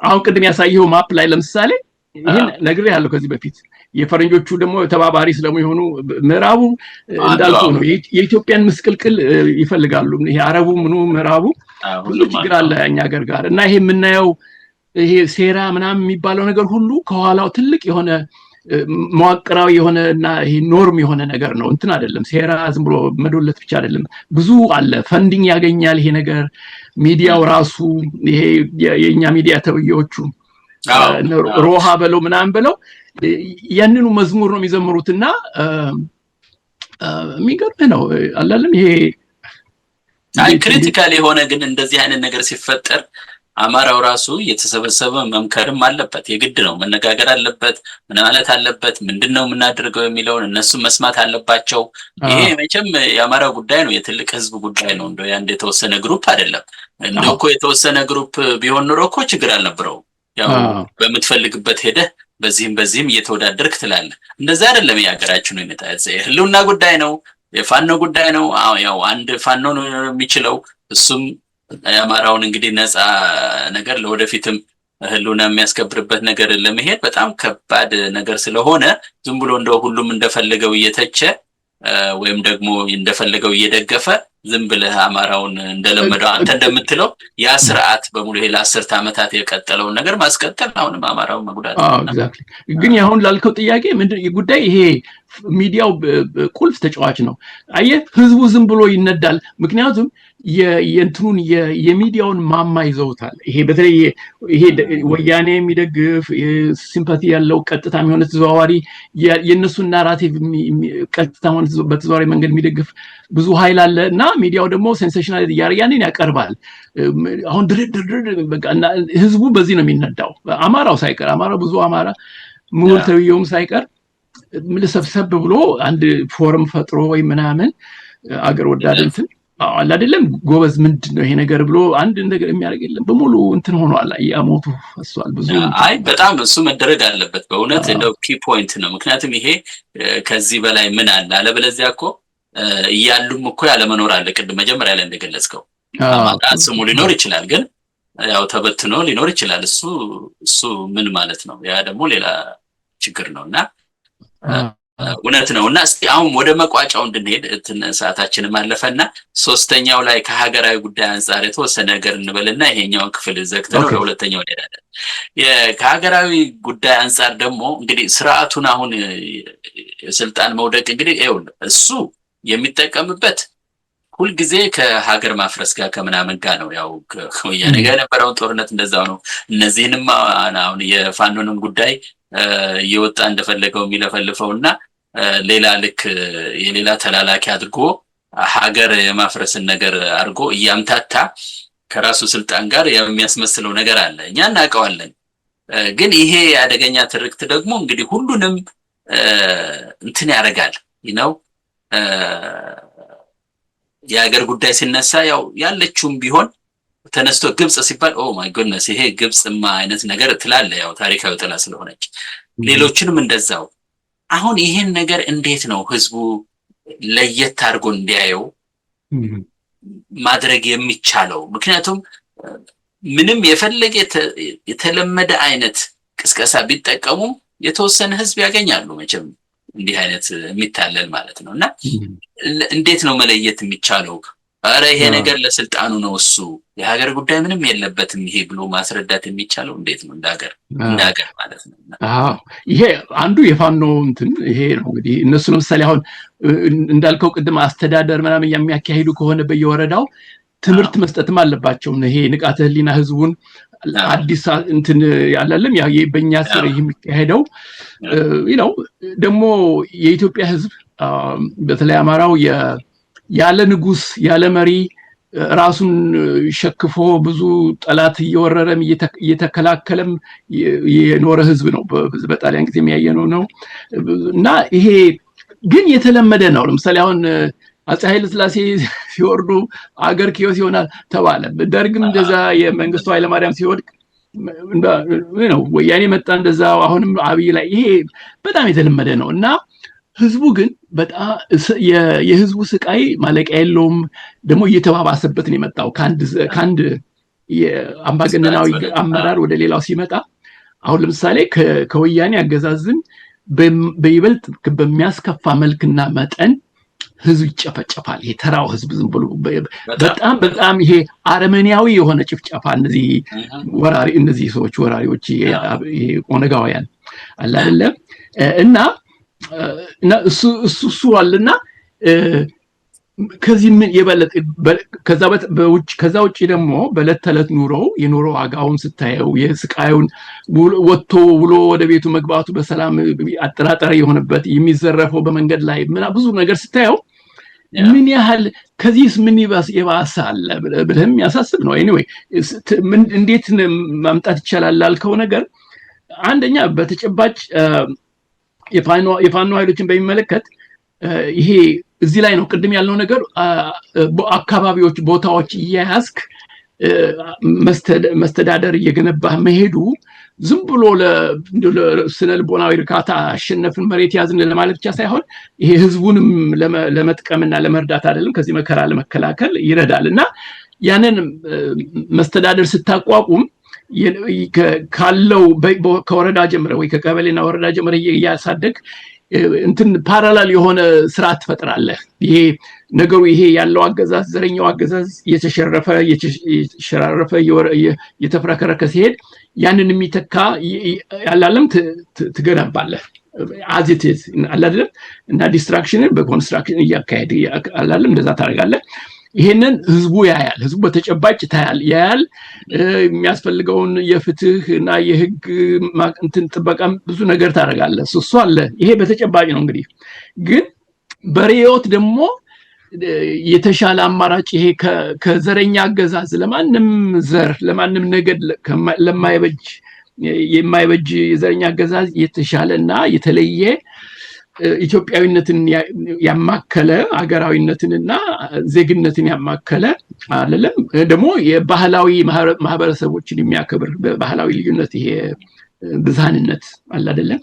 አሁን ቅድም ያሳየው ማፕ ላይ ለምሳሌ ይሄን ነግሬሃለሁ ከዚህ በፊት የፈረንጆቹ ደግሞ ተባባሪ ስለሚሆኑ ምዕራቡ እንዳልኩ ነው የኢትዮጵያን ምስቅልቅል ይፈልጋሉ። ይሄ አረቡ ምኑ ምዕራቡ ሁሉ ችግር አለ እኛ ሀገር ጋር እና ይሄ የምናየው ይሄ ሴራ ምናምን የሚባለው ነገር ሁሉ ከኋላው ትልቅ የሆነ መዋቅራዊ የሆነና ይሄ ኖርም የሆነ ነገር ነው። እንትን አይደለም ሴራ ዝም ብሎ መዶለት ብቻ አይደለም። ብዙ አለ ፈንዲንግ ያገኛል ይሄ ነገር። ሚዲያው ራሱ ይሄ የኛ ሚዲያ ተብዬዎቹ ሮሃ በለው ምናምን በለው ያንኑ መዝሙር ነው የሚዘምሩትና የሚገርም ነው አላለም? ይሄ ክሪቲካል የሆነ ግን እንደዚህ አይነት ነገር ሲፈጠር አማራው ራሱ የተሰበሰበ መምከርም አለበት። የግድ ነው መነጋገር አለበት። ምን ማለት አለበት? ምንድነው የምናደርገው የሚለውን እነሱ መስማት አለባቸው። ይሄ መቼም የአማራው ጉዳይ ነው፣ የትልቅ ህዝብ ጉዳይ ነው። እንደው ያንድ የተወሰነ ግሩፕ አይደለም። እንደው እኮ የተወሰነ ግሩፕ ቢሆን ኖሮ እኮ ችግር አልነበረው። ያው በመትፈልግበት ሄደ በዚህም እየተወዳደርክ ትላለህ። እንደዛ አይደለም የሀገራችን ሁኔታ። የህልውና ጉዳይ ነው፣ የፋኖ ጉዳይ ነው። ያው አንድ ፋኖ ነው የሚችለው። እሱም የአማራውን እንግዲህ ነፃ ነገር ለወደፊትም ህልውና የሚያስከብርበት ነገር ለመሄድ በጣም ከባድ ነገር ስለሆነ ዝም ብሎ እንደው ሁሉም እንደፈለገው እየተቸ ወይም ደግሞ እንደፈለገው እየደገፈ ዝም ብለህ አማራውን እንደለመደው አንተ እንደምትለው ያ ስርዓት በሙሉ ይሄ ለ10 ዓመታት የቀጠለውን ነገር ማስቀጠል አሁንም አማራውን መጉዳት ነው። ኤግዛክትሊ። ግን አሁን ላልከው ጥያቄ ምንድን ጉዳይ ይሄ ሚዲያው ቁልፍ ተጫዋች ነው። አየህ ህዝቡ ዝም ብሎ ይነዳል። ምክንያቱም የእንትኑን የሚዲያውን ማማ ይዘውታል። ይሄ በተለይ ይሄ ወያኔ የሚደግፍ ሲምፓቲ ያለው ቀጥታ የሚሆነ ተዘዋዋሪ የነሱን ናራቲቭ ቀጥታ ሆነ በተዘዋዋሪ መንገድ የሚደግፍ ብዙ ኃይል አለ እና ሚዲያው ደግሞ ሴንሴሽናል ያንን ያቀርባል። አሁን ድርድር በቃ ህዝቡ በዚህ ነው የሚነዳው። አማራው ሳይቀር ብዙ አማራ ምሁር ተብዬውም ሳይቀር ሰብሰብ ብሎ አንድ ፎረም ፈጥሮ ወይ ምናምን አገር ወዳድ እንትን አለ አይደለም ጎበዝ ምንድነው ይሄ ነገር ብሎ አንድ ነገር የሚያደርግ የለም። በሙሉ እንትን ሆኗል። ያሞቱ ፈሷል ብዙ። አይ በጣም እሱ መደረግ አለበት በእውነት ነው። ኪ ፖይንት ነው። ምክንያቱም ይሄ ከዚህ በላይ ምን አለ? አለበለዚያ እኮ እያሉም እኮ ያለ መኖር አለ። ቅድም መጀመሪያ ላይ እንደገለጽከው አማራ ስሙ ሊኖር ይችላል፣ ግን ያው ተበትኖ ሊኖር ይችላል። እሱ ምን ማለት ነው? ያ ደግሞ ሌላ ችግር ነውና እውነት ነውና እስቲ አሁን ወደ መቋጫው እንድንሄድ ሰዓታችንም አለፈና ሶስተኛው ላይ ከሀገራዊ ጉዳይ አንፃር የተወሰነ ነገር እንበልና ይሄኛውን ክፍል ዘግተን ወደ ሁለተኛው እንሄዳለን። ከሀገራዊ ጉዳይ አንፃር ደግሞ እንግዲህ ስርዓቱን አሁን የስልጣን መውደቅ እንግዲህ እሱ የሚጠቀምበት ሁልጊዜ ከሀገር ማፍረስ ጋር ከምናምን ጋር ነው። ያው ከወያኔ ጋር የነበረውን ጦርነት እንደዛው ነው። እነዚህንም አሁን የፋኖንም ጉዳይ እየወጣ እንደፈለገው የሚለፈልፈውና ሌላ ልክ የሌላ ተላላኪ አድርጎ ሀገር የማፍረስን ነገር አድርጎ እያምታታ ከራሱ ስልጣን ጋር የሚያስመስለው ነገር አለ። እኛ እናውቀዋለን። ግን ይሄ አደገኛ ትርክት ደግሞ እንግዲህ ሁሉንም እንትን ያደርጋል ነው። የሀገር ጉዳይ ሲነሳ ያው ያለችውም ቢሆን ተነስቶ ግብጽ ሲባል ኦ ማይ ጎድነስ ይሄ ግብጽማ አይነት ነገር ትላለ። ያው ታሪካዊ ጥላ ስለሆነች ሌሎችንም እንደዛው። አሁን ይሄን ነገር እንዴት ነው ህዝቡ ለየት አድርጎ እንዲያየው ማድረግ የሚቻለው? ምክንያቱም ምንም የፈለገ የተለመደ አይነት ቅስቀሳ ቢጠቀሙ የተወሰነ ህዝብ ያገኛሉ መቼም እንዲህ አይነት የሚታለል ማለት ነውና እንዴት ነው መለየት የሚቻለው? አረ ይሄ ነገር ለስልጣኑ ነው እሱ የሀገር ጉዳይ ምንም የለበትም ይሄ ብሎ ማስረዳት የሚቻለው እንዴት ነው? እንዳገር ማለት ነው። ይሄ አንዱ የፋኖ እንትን ይሄ ነው እንግዲህ እነሱ ለምሳሌ አሁን እንዳልከው ቅድም አስተዳደር ምናምን የሚያካሂዱ ከሆነ በየወረዳው ትምህርት መስጠትም አለባቸው። ይሄ ንቃተ ህሊና ህዝቡን አዲስ እንትን ያላለም ያ በእኛ ስር የሚካሄደው ነው። ደግሞ የኢትዮጵያ ህዝብ በተለይ አማራው ያለ ንጉስ ያለ መሪ ራሱን ሸክፎ ብዙ ጠላት እየወረረም እየተከላከለም የኖረ ህዝብ ነው። በጣሊያን ጊዜ የሚያየነው ነው እና ይሄ ግን የተለመደ ነው። ለምሳሌ አሁን አፄ ኃይለ ሥላሴ ሲወርዱ አገር ኪዮስ ይሆናል ተባለ። ደርግም እንደዛ የመንግስቱ ኃይለማርያም ሲወድቅ ነው ወያኔ መጣ እንደዛ። አሁንም አብይ ላይ ይሄ በጣም የተለመደ ነው እና ህዝቡ ግን በጣም የህዝቡ ስቃይ ማለቂያ የለውም። ደግሞ እየተባባሰበት ነው የመጣው ከአንድ የአምባገነናዊ አመራር ወደ ሌላው ሲመጣ። አሁን ለምሳሌ ከወያኔ አገዛዝን በይበልጥ በሚያስከፋ መልክና መጠን ህዝብ ይጨፈጨፋል። ይሄ ተራው ህዝብ ዝም ብሎ በጣም ይሄ አረመኔያዊ የሆነ ጭፍጨፋ እነዚህ ሰዎች ወራሪዎች ኦነጋውያን አለ አይደለ እና እሱ አለና ከዚህ ምን የበለጠ ከዛ ውጪ ደግሞ በዕለት ተዕለት የኑሮ ዋጋውን ስታየው የስቃዩን ወጥቶ ውሎ ወደ ቤቱ መግባቱ በሰላም አጠራጣሪ የሆነበት የሚዘረፈው በመንገድ ላይ ብዙ ነገር ስታየው ምን ያህል ከዚህስ ምን የባሰ አለ ብለህም ያሳስብ ነው። ኤኒዌይ እንዴት ማምጣት ይቻላል ላልከው ነገር አንደኛ በተጨባጭ የፋኖ ኃይሎችን በሚመለከት ይሄ እዚህ ላይ ነው ቅድም ያልነው ነገር አካባቢዎች ቦታዎች እያያዝክ መስተዳደር እየገነባህ መሄዱ ዝም ብሎ ለስነ ልቦናዊ እርካታ አሸነፍን መሬት ያዝን ለማለት ብቻ ሳይሆን ይሄ ህዝቡንም ለመጥቀምና ለመርዳት አይደለም ከዚህ መከራ ለመከላከል ይረዳልና ያንን መስተዳደር ስታቋቁም ካለው ከወረዳ ጀምረ ወይ ከቀበሌና ወረዳ ጀምረ እያሳደግ እንትን ፓራላል የሆነ ስርዓት ትፈጥራለህ። ይሄ ነገሩ ይሄ ያለው አገዛዝ ዘረኛው አገዛዝ የተሸራረፈ የተፍረከረከ ሲሄድ ያንን የሚተካ ያላለም ትገነባለህ አዚቴት አላለም እና ዲስትራክሽንን በኮንስትራክሽን እያካሄድ አላለም እንደዛ ታደርጋለህ። ይሄንን ህዝቡ ያያል። ህዝቡ በተጨባጭ ያያል። የሚያስፈልገውን የፍትህ እና የህግ እንትን ጥበቃም ብዙ ነገር ታደርጋለህ። እሱ አለ። ይሄ በተጨባጭ ነው። እንግዲህ ግን በሪዮት ደግሞ የተሻለ አማራጭ ይሄ ከዘረኛ አገዛዝ ለማንም ዘር ለማንም ነገድ የማይበጅ የዘረኛ አገዛዝ የተሻለና የተለየ ኢትዮጵያዊነትን ያማከለ አገራዊነትንና ዜግነትን ያማከለ አይደለም ደግሞ የባህላዊ ማህበረሰቦችን የሚያከብር በባህላዊ ልዩነት ይሄ ብዝሃንነት አለ አይደለም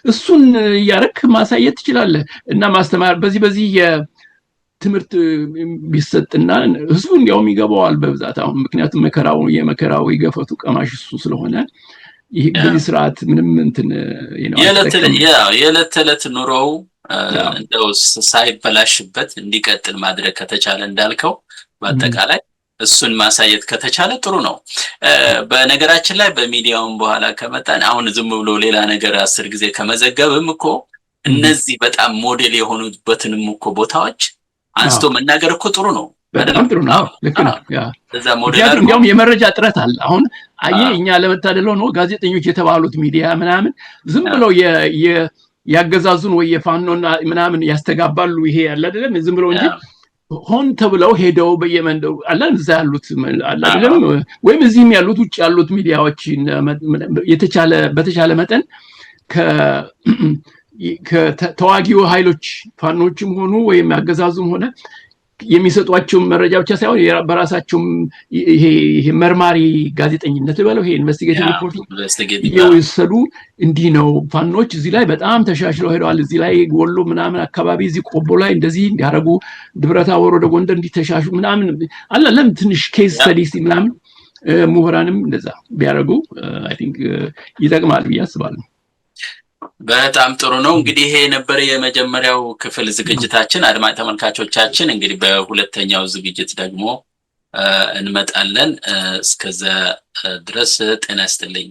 እሱን ያረክ ማሳየት ትችላለህ እና ማስተማር በዚህ የትምህርት ቢሰጥና ህዝቡ እንዲያውም ይገባዋል በብዛት አሁን ምክንያቱም የመከራው ይገፈቱ ቀማሽ እሱ ስለሆነ ይሄ በዚህ ስርዓት ምንም እንትን የዕለት ተዕለት ኑሮው እንደው ሳይበላሽበት እንዲቀጥል ማድረግ ከተቻለ እንዳልከው በአጠቃላይ እሱን ማሳየት ከተቻለ ጥሩ ነው። በነገራችን ላይ በሚዲያውም በኋላ ከመጣን አሁን ዝም ብሎ ሌላ ነገር 10 ጊዜ ከመዘገብም እኮ እነዚህ በጣም ሞዴል የሆኑበትንም እኮ ቦታዎች አንስቶ መናገር እኮ ጥሩ ነው። በጣም ጥሩ ነው። ልክ ነው። ያ እንዲያውም የመረጃ ጥረት አለ። አሁን እኛ ለመታደል ነው ጋዜጠኞች የተባሉት ሚዲያ ምናምን ዝም ብለው ያገዛዙን ወይ የፋኖና ምናምን ያስተጋባሉ። ይሄ ያለ አይደለም ዝም ብለው እንጂ ሆን ተብለው ሄደው በየመንደሩ አላን እዛ ያሉት አይደለም ወይም እዚህም ያሉት ውጭ ያሉት ሚዲያዎች በተቻለ መጠን ከተዋጊው ኃይሎች ፋኖችም ሆኑ ወይም ያገዛዙም ሆነ የሚሰጧቸው መረጃ ብቻ ሳይሆን በራሳቸው ይሄ መርማሪ ጋዜጠኝነት በለው ይሄ ኢንቨስቲጌቲቭ ሪፖርት የወሰዱ እንዲህ ነው ፋኖች እዚህ ላይ በጣም ተሻሽለው ሄደዋል። እዚህ ላይ ወሎ ምናምን አካባቢ እዚህ ቆቦ ላይ እንደዚህ እንዲያረጉ ድብረታቦር ወደ ጎንደር እንዲተሻሹ ምናምን አላለም ትንሽ ኬስ ስተዲስ ምናምን ምሁራንም እንደዛ ቢያረጉ አይ ቲንክ ይጠቅማል ብዬ አስባለሁ። በጣም ጥሩ ነው። እንግዲህ ይሄ ነበር የመጀመሪያው ክፍል ዝግጅታችን። አድማጭ ተመልካቾቻችን እንግዲህ በሁለተኛው ዝግጅት ደግሞ እንመጣለን። እስከዛ ድረስ ጤና ይስጥልኝ።